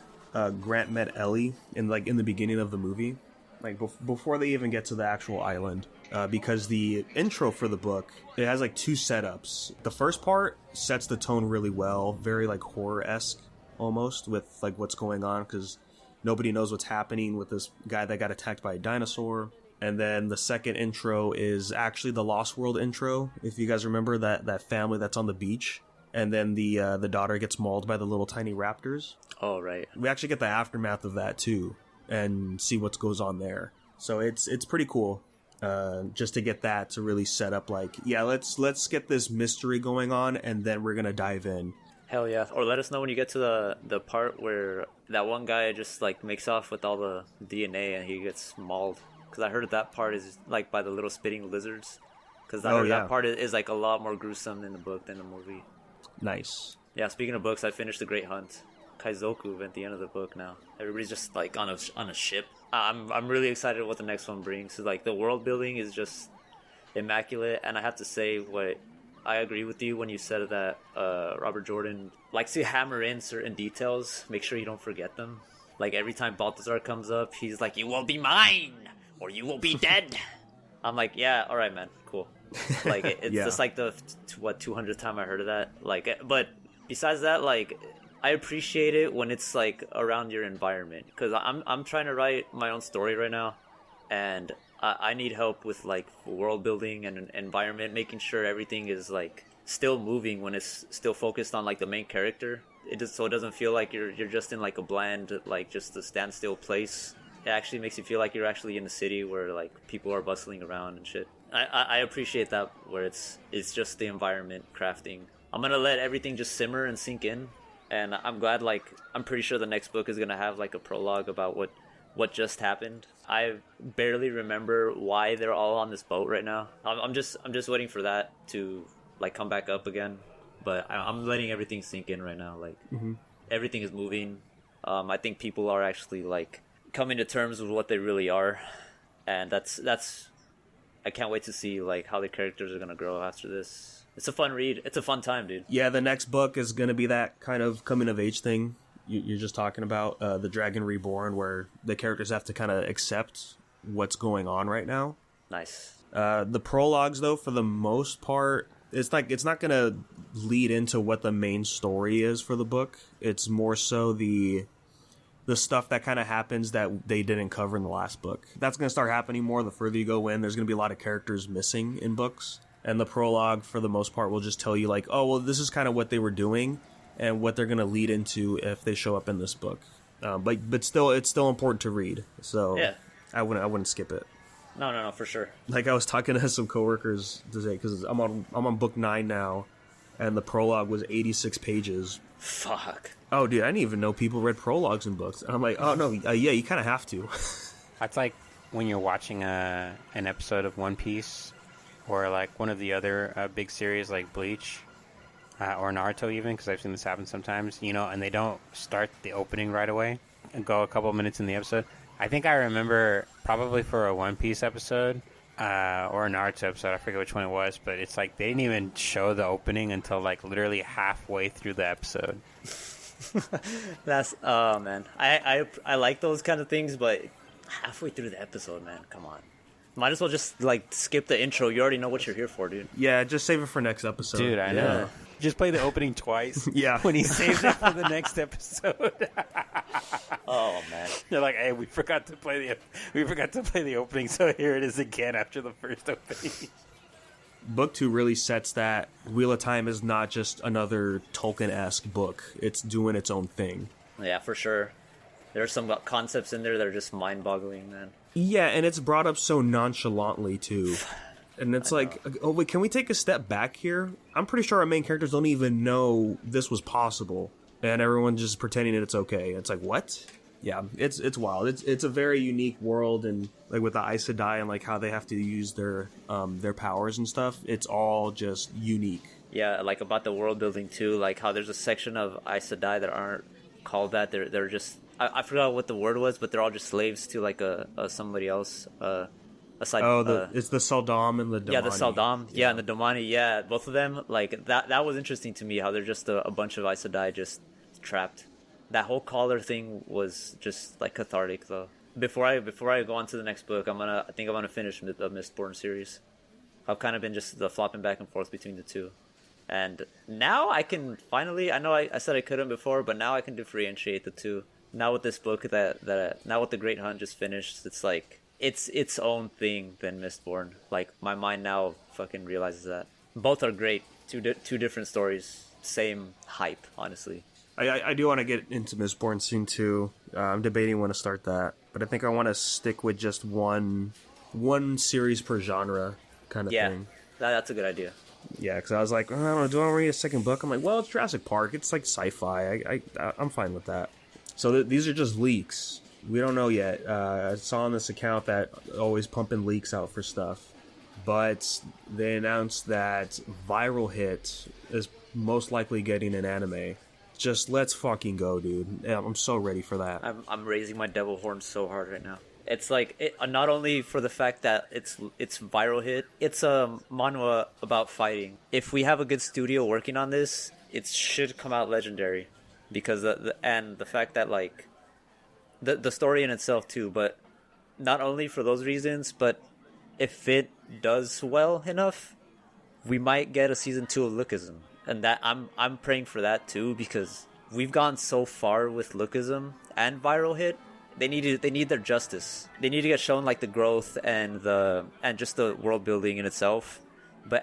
Grant met Ellie in the beginning of the movie, like before they even get to the actual island. Because the intro for the book, it has like 2 setups. The first part sets the tone really well, very like horror-esque almost, with like what's going on, because nobody knows what's happening with this guy that got attacked by a dinosaur. And then the second intro is actually the Lost World intro, if you guys remember that family that's on the beach. And then the daughter gets mauled by the little tiny raptors. Oh, right. We actually get the aftermath of that too, and see what goes on there. So it's pretty cool. Just to get that to really set up like, yeah, let's get this mystery going on, and then we're gonna dive in. Hell yeah. Or let us know when you get to the part where that one guy just like makes off with all the DNA and he gets mauled. Because I heard that part is like by the little spitting lizards. Because I heard that part is like a lot more gruesome in the book than the movie. Nice. Yeah, speaking of books, I finished The Great Hunt. Kaizoku at the end of the book now. Everybody's just like on a ship. I'm really excited what the next one brings. So, like, the world building is just immaculate, and I have to say what I agree with you when you said that Robert Jordan likes to hammer in certain details, make sure you don't forget them. Like every time Balthazar comes up, he's like, "You will be mine, or you will be dead." I'm like, yeah, all right, man, cool. Like it's just like the 200th time I heard of that. Like, but besides that, like, I appreciate it when it's like around your environment, because I'm trying to write my own story right now, and I need help with like world building and environment, making sure everything is like still moving when it's still focused on like the main character. So it doesn't feel like you're just in like a bland, like just a standstill place. It actually makes you feel like you're actually in a city where like people are bustling around and shit. I appreciate that, where it's just the environment crafting. I'm gonna let everything just simmer and sink in, and I'm glad, like, I'm pretty sure the next book is gonna have like a prologue about what just happened. I barely remember why they're all on this boat right now. I'm just waiting for that to like come back up again. But I'm letting everything sink in right now. Like, everything is moving. I think people are actually like coming to terms with what they really are, and that's. I can't wait to see like how the characters are gonna grow after this. It's a fun read. It's a fun time, dude. Yeah, the next book is gonna be that kind of coming of age thing you're just talking about, the Dragon Reborn, where the characters have to kind of accept what's going on right now. Nice. The prologues, though, for the most part, it's not gonna lead into what the main story is for the book. It's more so the stuff that kind of happens that they didn't cover in the last book. That's gonna start happening more the further you go in. There's gonna be a lot of characters missing in books, and the prologue, for the most part, will just tell you like, oh, well, this is kind of what they were doing and what they're gonna lead into if they show up in this book. But still, it's still important to read. So yeah, I wouldn't skip it. No, for sure. Like, I was talking to some coworkers today, because I'm on book 9 now, and the prologue was 86 pages. Fuck. Oh, dude, I didn't even know people read prologues in books. And I'm like, oh no, yeah, you kind of have to. That's like when you're watching an episode of One Piece, or like one of the other big series like Bleach, or Naruto even, because I've seen this happen sometimes, and they don't start the opening right away and go a couple of minutes in the episode. I think I remember probably for a One Piece episode or a Naruto episode, I forget which one it was, but it's like they didn't even show the opening until like literally halfway through the episode. That's man, I like those kind of things, but halfway through the episode, man, come on. Might as well just like skip the intro. You already know what you're here for, dude. Yeah, just save it for next episode. Dude, I know. Just play the opening twice. Yeah. When he saves it for the next episode. Oh man. They're like, hey, we forgot to play the opening, so here it is again after the first opening. Book 2 really sets that Wheel of Time is not just another Tolkien-esque book. It's doing its own thing. Yeah, for sure. There are some concepts in there that are just mind-boggling, man. Yeah, and it's brought up so nonchalantly, too. And it's like, oh, wait, can we take a step back here? I'm pretty sure our main characters don't even know this was possible. And everyone's just pretending that it's okay. It's like, what? Yeah, it's wild. It's a very unique world, and like with the Aes Sedai and like how they have to use their powers and stuff, it's all just unique. Yeah, like about the world building too, like how there's a section of Aes Sedai that aren't called that. They're just I forgot what the word was, but they're all just slaves to like a somebody else. Aside, it's the Saldam and the Domani. Yeah, the Saldam, yeah, and the Domani, yeah, both of them. Like that was interesting to me. How they're just a bunch of Aes Sedai just trapped. That whole collar thing was just like cathartic, though. Before I go on to the next book, I think I'm gonna finish the Mistborn series. I've kind of been just flopping back and forth between the two, and now I can finally. I know I said I couldn't before, but now I can differentiate the two. Now with this book now with the Great Hunt just finished, it's like it's its own thing than Mistborn. Like my mind now fucking realizes that both are great. Two different stories, same hype, honestly. I do want to get into Mistborn soon too. I'm debating when to start that, but I think I want to stick with just one series per genre kind of thing. Yeah, that's a good idea. Yeah, because I was like, oh, I don't know, do I want to read a second book? I'm like, well, it's Jurassic Park. It's like sci-fi. I'm fine with that. So these are just leaks. We don't know yet. I saw on this account that always pumping leaks out for stuff, but they announced that Viral Hit is most likely getting an anime. Just let's fucking go, dude. Yeah, I'm so ready for that. I'm raising my devil horn so hard right now. It's like not only for the fact that it's Viral Hit, it's a manhwa about fighting. If we have a good studio working on this, it should come out legendary, because the fact that like the story in itself too. But not only for those reasons, but if it does well enough, we might get a season 2 of Lookism. And that I'm praying for that too, because we've gone so far with Lookism and Viral Hit. They need their justice. They need to get shown like the growth and just the world building in itself.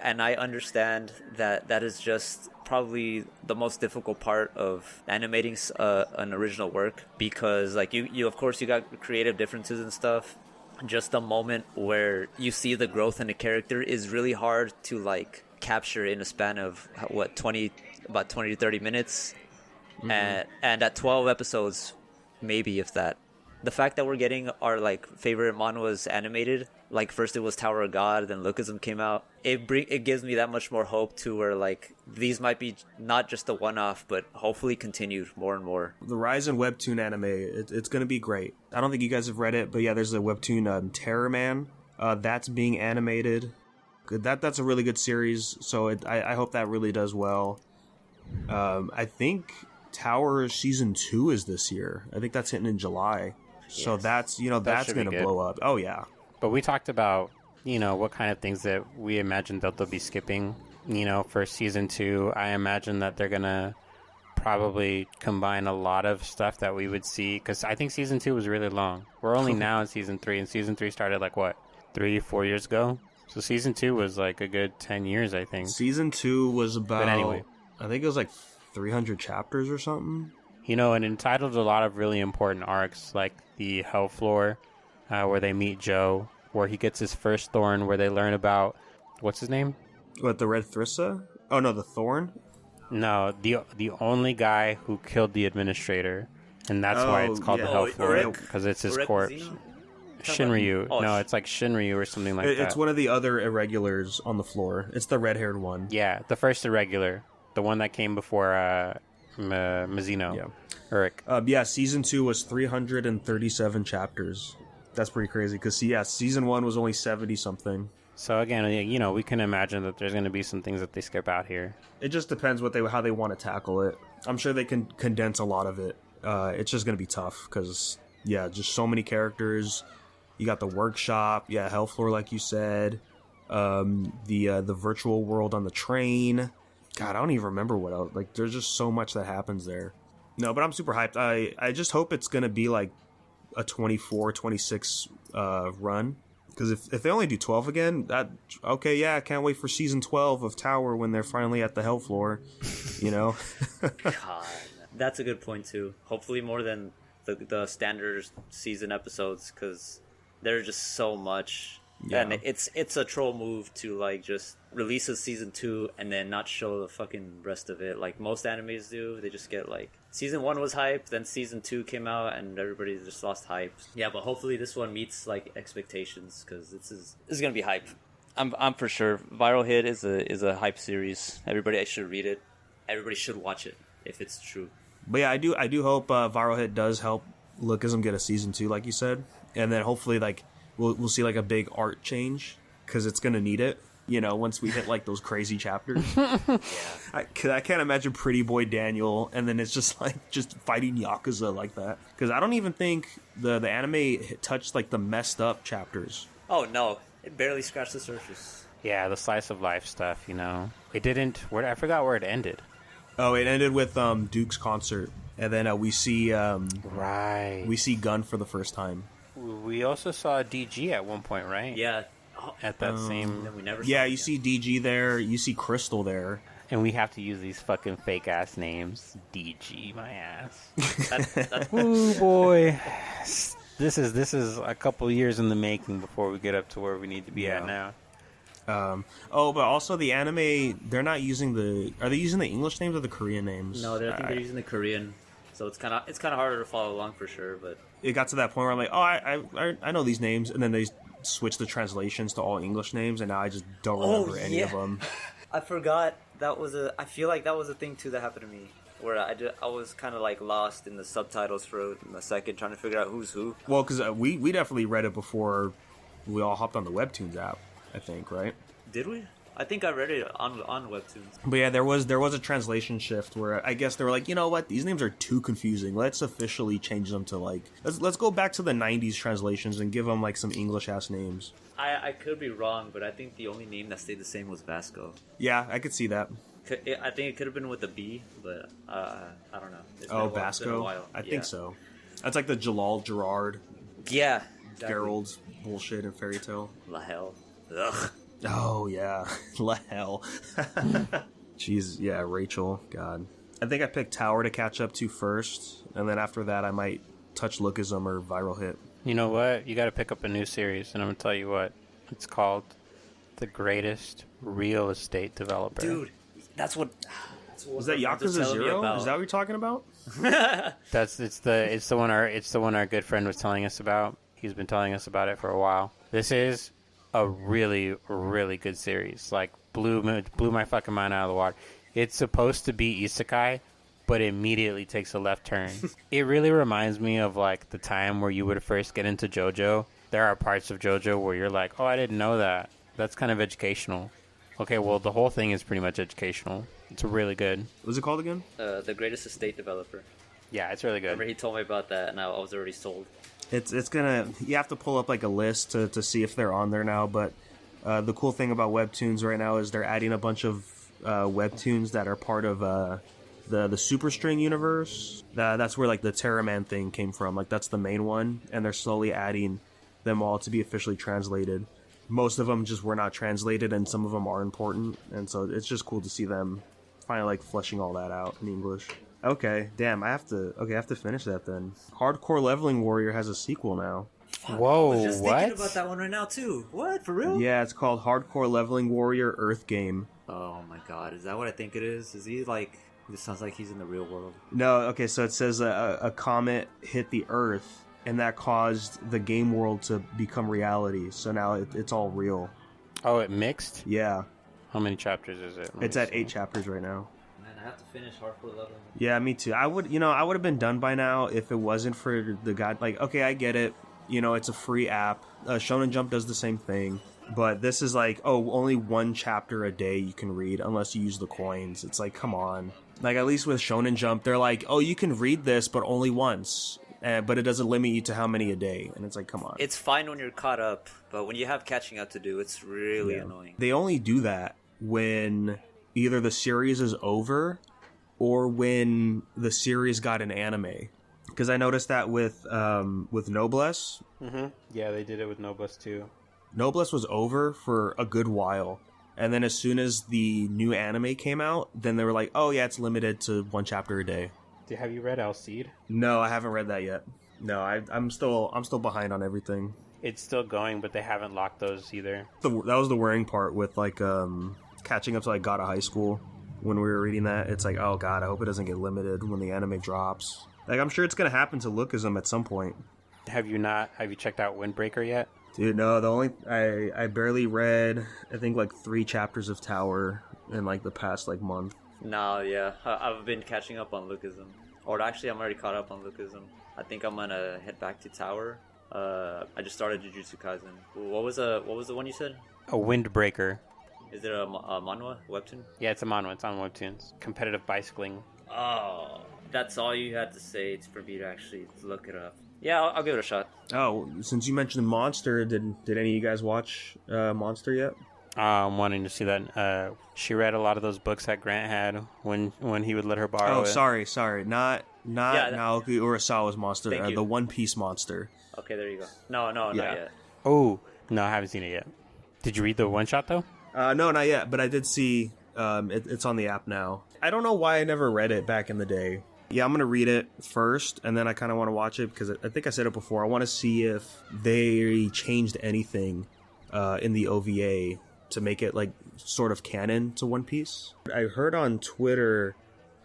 And I understand that is just probably the most difficult part of animating an original work, because like you of course you got creative differences and stuff. Just the moment where you see the growth in a character is really hard to like capture in a span of about 20 to 30 minutes. And at 12 episodes, maybe, if that. The fact that we're getting our like favorite manhwas animated, like first it was Tower of God, then Lookism came out, it gives me that much more hope to where like these might be not just a one-off, but hopefully continued more and more. The rise in webtoon anime, it's going to be great. I don't think you guys have read it, but yeah, there's a webtoon Terror Man that's being animated. That's a really good series, so I hope that really does well. I think Tower Season 2 is this year. I think that's hitting in July. Yes. So that's going to blow up. Oh, yeah. But we talked about, what kind of things that we imagine that they'll be skipping, for Season 2. I imagine that they're going to probably combine a lot of stuff that we would see, because I think Season 2 was really long. We're only now in Season 3, and Season 3 started, 3-4 years ago? So Season 2 was, a good 10 years, I think. Season 2 was about, but anyway, I think it was, 300 chapters or something. And entitled a lot of really important arcs, like the Hell Floor, where they meet Joe, where he gets his first thorn, where they learn about, what's his name? What, the Red Thrissa? Oh, no, the Thorn? No, the only guy who killed the administrator, and that's why it's called the Hell Floor, because it's his corpse. Shinryu. No, it's like Shinryu or something like that. It's one of the other irregulars on the floor. It's the red-haired one. Yeah, the first irregular. The one that came before Mizuno. Yeah. Eric. Season 2 was 337 chapters. That's pretty crazy, because, Season 1 was only 70-something. So, again, we can imagine that there's going to be some things that they skip out here. It just depends how they want to tackle it. I'm sure they can condense a lot of it. It's just going to be tough, because, just so many characters. You got the workshop, Hell Floor, like you said. The virtual world on the train. God, I don't even remember what else. Like, there's just so much that happens there. No, but I'm super hyped. I just hope it's going to be like a 24, 26 run. Because if they only do 12 again, okay, yeah, I can't wait for season 12 of Tower when they're finally at the Hell Floor, you know? God, that's a good point, too. Hopefully more than the standard season episodes, because there's just so much. Yeah. And it's a troll move to, like, just release a season 2 and then not show the fucking rest of it. Like most animes do. They just get, like, season 1 was hype, then season 2 came out, and everybody just lost hype. Yeah, but hopefully this one meets, like, expectations, because this is gonna be hype. I'm for sure. Viral Hit is a hype series. Everybody should read it. Everybody should watch it if it's true. But yeah, I do hope Viral Hit does help Lookism get a season 2, like you said, and then hopefully, like, we'll see like a big art change, because it's gonna need it. You know, once we hit like those crazy chapters. Yeah. I can't imagine Pretty Boy Daniel and then it's just like fighting Yakuza like that. Because I don't even think the anime touched like the messed up chapters. Oh no, it barely scratched the surface. Yeah, the slice of life stuff, you know. It didn't. I forgot where it ended. Oh, it ended with Duke's concert, and then we see right. We see Gun for the first time. We also saw DG at one point, right? Yeah. At that same... Then we never yeah, you see DG there, you see Crystal there. And we have to use these fucking fake-ass names. DG, my ass. Ooh, boy. This is a couple years in the making before we get up to where we need to be at now. But also the anime, they're not using are they using the English names or the Korean names? No, I think they're using the Korean. So it's kind of harder to follow along for sure, but... It got to that point where I'm like, oh, I know these names, and then they switch the translations to all English names, and now I just don't remember any of them. I forgot I feel like that was a thing too that happened to me, where I was kind of like lost in the subtitles for a second, trying to figure out who's who. Well, because we definitely read it before we all hopped on the webtoons app, I think, right? Did we? I think I read it on webtoons. But yeah, there was a translation shift where I guess they were like, you know what, these names are too confusing. Let's officially change them to like let's go back to the 90s translations and give them like some English ass names. I could be wrong, but I think the only name that stayed the same was Vasco. Yeah, I could see that. I think it could have been with a B, but I don't know. Vasco? I think so. That's like the Jalal Gerard. Yeah. Exactly. Gerald's bullshit and Fairy Tale. La hell. Ugh. Oh, yeah. La hell. Jeez, yeah, Rachel. God. I think I picked Tower to catch up to first, and then after that I might touch Lookism or Viral Hit. You know what? You got to pick up a new series, and I'm going to tell you what. It's called The Greatest Real Estate Developer. Dude, that's what is that Yakuza 0? Is that what you're talking about? It's the one our good friend was telling us about. He's been telling us about it for a while. This is a really, really good series. Like, blew my fucking mind out of the water. It's supposed to be isekai, but it immediately takes a left turn. It really reminds me of, like, the time where you would first get into JoJo. There are parts of JoJo where you're like, oh, I didn't know that. That's kind of educational. Okay, well, the whole thing is pretty much educational. It's really good. What's it called again? The Greatest Estate Developer. Yeah, it's really good. Remember, he told me about that, and I was already sold. It's gonna... You have to pull up, like, a list to see if they're on there now, but the cool thing about Webtoons right now is they're adding a bunch of Webtoons that are part of the Superstring universe. That's where, like, the Terraman thing came from. Like, that's the main one, and they're slowly adding them all to be officially translated. Most of them just were not translated, and some of them are important, and so it's just cool to see them finally, like, fleshing all that out in English. Okay, damn, I have to finish that then. Hardcore Leveling Warrior has a sequel now. Whoa, I was just what? thinking about that one right now, too. What, for real? Yeah, it's called Hardcore Leveling Warrior Earth Game. Oh my god, is that what I think it is? Is he, like... This sounds like he's in the real world. No, okay, so it says a comet hit the Earth, and that caused the game world to become reality. So now it's all real. Oh, it mixed? Yeah. How many chapters is it? It's at 8 chapters right now. Man, I have to finish Hardcore Leveling. Yeah, me too. I would have been done by now if it wasn't for the guy. Like, okay, I get it. You know, it's a free app. Shonen Jump does the same thing. But this is like, only one chapter a day you can read unless you use the coins. It's like, come on. Like, at least with Shonen Jump, they're like, you can read this, but only once. But it doesn't limit you to how many a day. And it's like, come on. It's fine when you're caught up, but when you have catching up to do, it's really annoying. They only do that when either the series is over or when the series got an anime. Because I noticed that with Noblesse. Mm-hmm. Yeah, they did it with Noblesse too. Noblesse was over for a good while. And then as soon as the new anime came out, then they were like, oh yeah, it's limited to 1 chapter a day. Have you read Alcide? No, I haven't read that yet. No, I'm still behind on everything. It's still going, but they haven't locked those either. That was the worrying part with like catching up to like God of High School when we were reading that. It's like, oh god, I hope it doesn't get limited when the anime drops. Like I'm sure it's gonna happen to Lookism at some point. Have you checked out Windbreaker yet? Dude, no, I barely read I think like 3 chapters of Tower in like the past like month. No, yeah. I've been catching up on Lookism. Or actually, I'm already caught up on Lookism. I think I'm gonna head back to Tower. I just started Jujutsu Kaisen. What was the one you said? A Windbreaker. Is it a manhwa? Webtoon? Yeah, it's a manhwa. It's on Webtoons. Competitive bicycling. Oh, that's all you had to say for me to actually look it up. Yeah, I'll give it a shot. Oh, since you mentioned Monster, did any of you guys watch Monster yet? I'm wanting to see that. She read a lot of those books that Grant had when he would let her borrow. Oh, it. sorry, not Naoki Urasawa's Monster, the One Piece Monster. Okay, there you go. No, not yet. Oh, no, I haven't seen it yet. Did you read the one shot though? No, not yet, but I did see it's on the app now. I don't know why I never read it back in the day. Yeah, I'm going to read it first, and then I kind of want to watch it, because I think I said it before. I want to see if they changed anything in the OVA to make it, like, sort of canon to One Piece. I heard on Twitter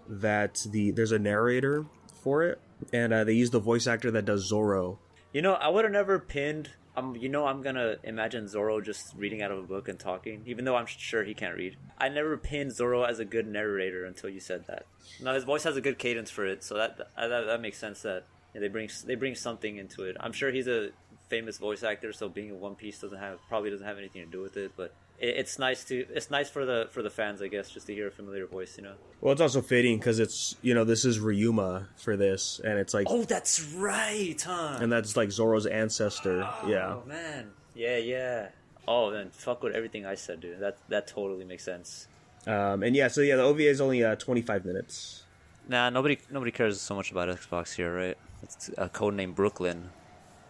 that there's a narrator for it, and they use the voice actor that does Zoro. You know, I would have never pinned... I'm gonna imagine Zoro just reading out of a book and talking, even though I'm sure he can't read. I never pinned Zoro as a good narrator until you said that. No, his voice has a good cadence for it, so that makes sense that they bring something into it. I'm sure he's a famous voice actor, so being in One Piece probably doesn't have anything to do with it, but it's nice for the fans, I guess, just to hear a familiar voice, you know. Well, it's also fitting because it's, you know, this is Ryuma for this, and it's like, oh, that's right, huh? And that's like Zoro's ancestor. Oh, yeah. Man, yeah. Oh, then fuck with everything I said, dude. That totally makes sense. And yeah, so yeah, the OVA is only 25 minutes. Nah, nobody cares so much about Xbox here, right? It's a codename Brooklyn.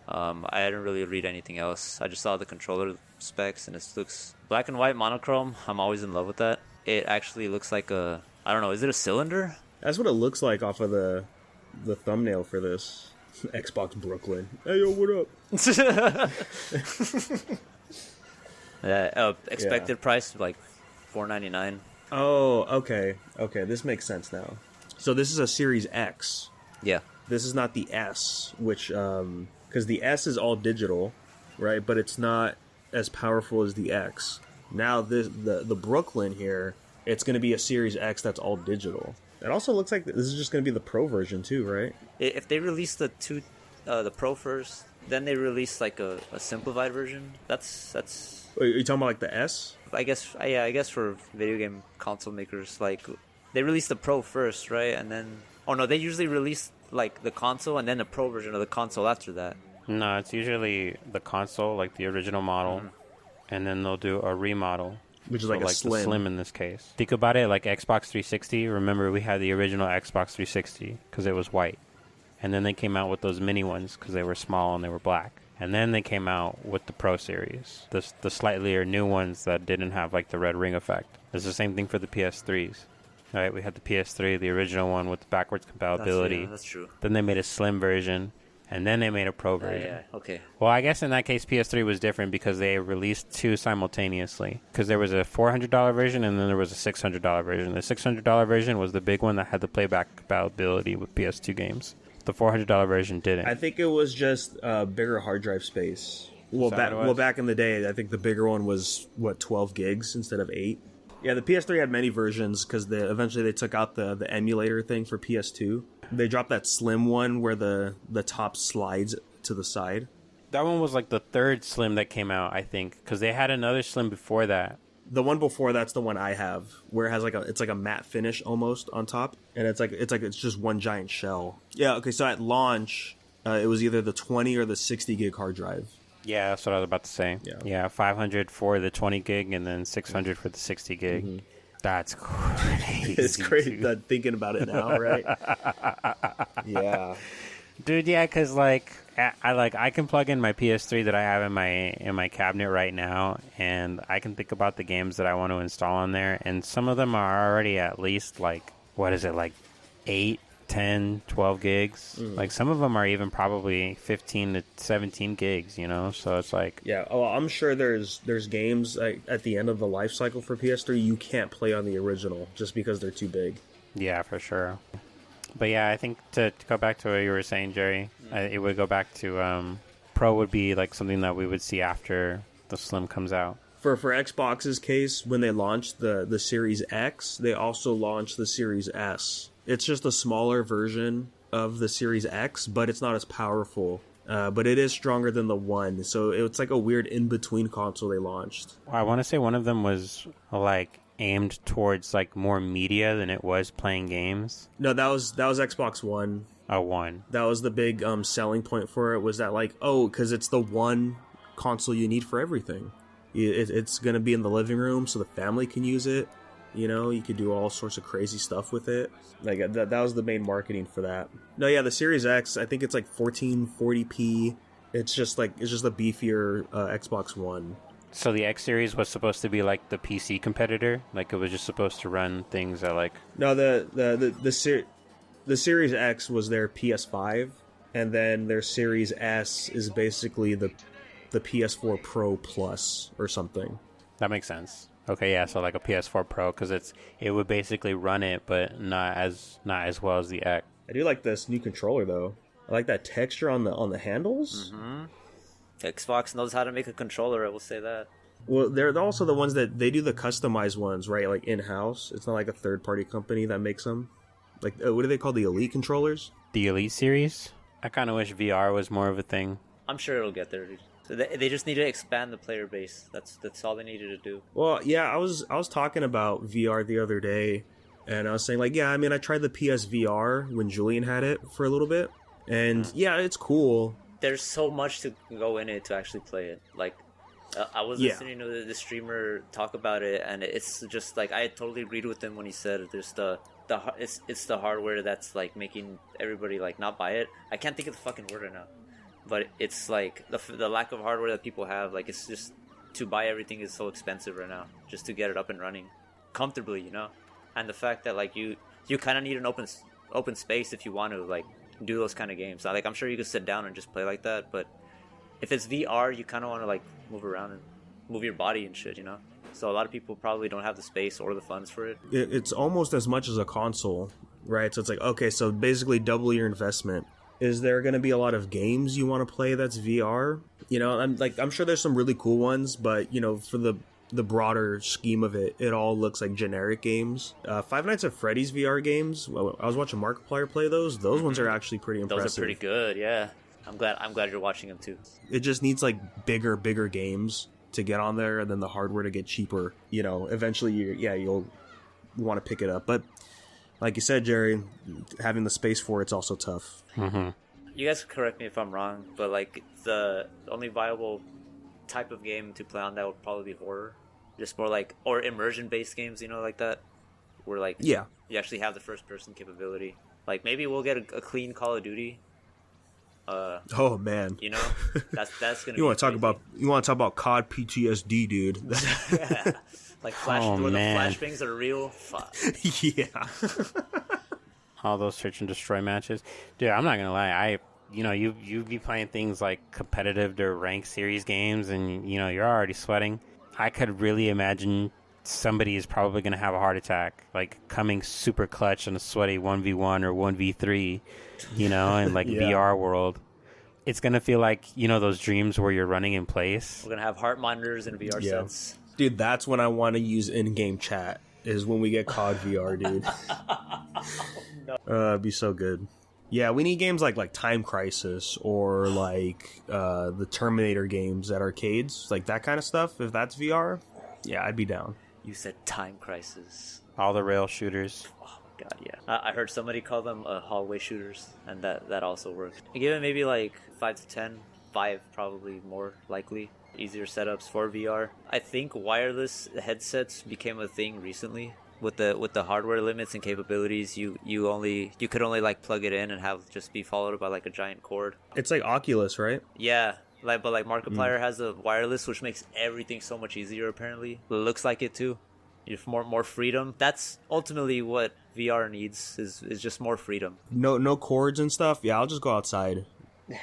I didn't really read anything else. I just saw the controller specs, and it looks black and white monochrome. I'm always in love with that. It actually looks like I don't know, is it a cylinder? That's what it looks like off of the thumbnail for this. Xbox Brooklyn. Hey, yo, what up? Expected price, like $4.99. Oh, okay. This makes sense now. So this is a Series X. Yeah. This is not the S, which... because the S is all digital, right? But it's not as powerful as the X. Now the Brooklyn here, it's going to be a Series X that's all digital. It also looks like this is just going to be the Pro version too, right? If they release the Pro first, then they release like a simplified version. That's. Wait, are you talking about like the S? I guess for video game console makers, like they release the Pro first, right? And then they usually release like the console and then the Pro version of the console after that. No, it's usually the console, like the original model, and then they'll do a remodel, which is like a slim. The slim in this case. Think about it like Xbox 360. Remember, we had the original Xbox 360 because it was white, and then they came out with those mini ones because they were small and they were black, and then they came out with the Pro series, the slightly new ones that didn't have like the red ring effect. It's the same thing for the PS3s. Right, we had the PS3, the original one with the backwards compatibility. That's true. Then they made a slim version, and then they made a Pro version. Yeah, okay. Well, I guess in that case, PS3 was different because they released two simultaneously. Because there was a $400 version, and then there was a $600 version. The $600 version was the big one that had the playback compatibility with PS2 games. The $400 version didn't. I think it was just bigger hard drive space. Back in the day, I think the bigger one was, 12 gigs instead of 8? Yeah, the PS3 had many versions because eventually they took out the emulator thing for PS2. They dropped that slim one where the top slides to the side. That one was like the third slim that came out, I think, because they had another slim before that. The one before that's the one I have, where it has it's like a matte finish almost on top, and it's just one giant shell. Yeah, okay. So at launch, it was either the 20 or the 60 gig hard drive. Yeah, that's what I was about to say. Yeah, 500 for the 20 gig and then 600 for the 60 gig. Mm-hmm. That's crazy. It's crazy dude. thinking about it now, right? Yeah. Dude, yeah, because like I can plug in my PS3 that I have in my cabinet right now, and I can think about the games that I want to install on there, and some of them are already at least like, what is it, like 8, 10, 12 gigs. Like some of them are even probably 15 to 17 gigs, you know. So it's like, Yeah, oh, I'm sure there's games at the end of the life cycle for PS3 you can't play on the original just because they're too big. yeah, for sure. But yeah, I think to go back to what you were saying, Jerry, it would go back to Pro would be like something that we would see after the Slim comes out. For Xbox's case, when they launched the Series X, they also launched the Series S. It's just a smaller version of the Series X, but it's not as powerful. But it is stronger than the One, so it's like a weird in-between console they launched. I want to say one of them was like aimed towards like more media than it was playing games. No, that was Xbox One. Oh, one. That was the big selling point for it, was that like, oh, because it's the one console you need for everything. It's going to be in the living room so the family can use it. You know, you could do all sorts of crazy stuff with it. Like that was the main marketing for that. No, yeah, the Series X, I think it's like 1440p. It's just a beefier Xbox One. So the X series was supposed to be like the PC competitor, like it was just supposed to run things at like. No, the Series X was their PS5, and then their Series S is basically the PS4 Pro Plus or something. That makes sense. Okay, yeah, so like a PS4 Pro, because it would basically run it, but not as well as the X. I do like this new controller though. I like that texture on the handles. Mm-hmm. Xbox knows how to make a controller, I will say that. Well, they're also the ones that they do the customized ones, right? Like in-house. It's not like a third-party company that makes them. Like, what do they call the Elite controllers? The Elite series? I kind of wish VR was more of a thing. I'm sure it'll get there, dude. So they just need to expand the player base. That's all they needed to do. Well, yeah, I was talking about VR the other day, and I was saying like, yeah, I mean, I tried the PSVR when Julian had it for a little bit, and yeah, it's cool. There's so much to go in it to actually play it. Like, I was listening to the streamer talk about it, and it's just like I totally agreed with him when he said there's it's the hardware that's like making everybody like not buy it. I can't think of the fucking word right now. But it's like the lack of hardware that people have. Like, it's just to buy everything is so expensive right now, just to get it up and running comfortably, you know. And the fact that like you kind of need an open space if you want to like do those kind of games. Like, I'm sure you could sit down and just play like that, but if it's VR, you kind of want to like move around and move your body and shit, you know. So a lot of people probably don't have the space or the funds for it. It's almost as much as a console, right? So it's like, okay, so basically double your investment. Is there going to be a lot of games you want to play that's VR? You know, I'm sure there's some really cool ones, but you know, for the broader scheme of it, it all looks like generic games. Five Nights at Freddy's VR games. I was watching Markiplier play those. Those ones are actually pretty impressive. Those are pretty good, yeah. I'm glad you're watching them too. It just needs like bigger games to get on there, and then the hardware to get cheaper. You know, eventually you'll want to pick it up, but. Like you said, Jerry, having the space for it's also tough. Mm-hmm. You guys correct me if I'm wrong, but like the only viable type of game to play on that would probably be horror. Just more like, or immersion-based games, you know, like that. Where like, yeah, you actually have the first-person capability. Like maybe we'll get a clean Call of Duty. Oh man, you know, that's gonna. You want to talk about COD PTSD, dude? Yeah. Like where the flashbangs are real. Fuck. Yeah. All those search and destroy matches, dude. I'm not gonna lie. You be playing things like competitive to rank series games, and you know you're already sweating. I could really imagine somebody is probably gonna have a heart attack, like coming super clutch in a sweaty 1v1 or 1v3, you know, in like yeah. VR world. It's gonna feel like, you know, those dreams where you're running in place. We're gonna have heart monitors and VR sets. Dude, that's when I want to use in-game chat, is when we get COD VR, dude. No. It'd be so good. Yeah, we need games like Time Crisis or like the Terminator games at arcades, like that kind of stuff. If that's VR, yeah, I'd be down. You said Time Crisis. All the rail shooters. Oh my god, yeah. I heard somebody call them hallway shooters, and that also works. Give it maybe like 5 to 10. 5 probably more likely. Easier setups for VR. I think wireless headsets became a thing recently. with the hardware limits and capabilities, you could only like plug it in and have just be followed by like a giant cord. It's like Oculus, right? Yeah, but Markiplier has a wireless, which makes everything so much easier. Apparently, it looks like it too. You have more freedom. That's ultimately what VR needs is just more freedom. No cords and stuff. Yeah, I'll just go outside. All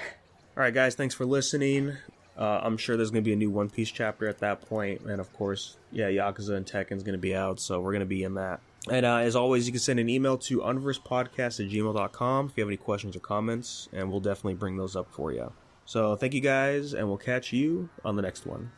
right, guys, thanks for listening. I'm sure there's going to be a new One Piece chapter at that point. And, of course, yeah, Yakuza and Tekken's going to be out, so we're going to be in that. And as always, you can send an email to unversedpodcast@gmail.com if you have any questions or comments, and we'll definitely bring those up for you. So thank you, guys, and we'll catch you on the next one.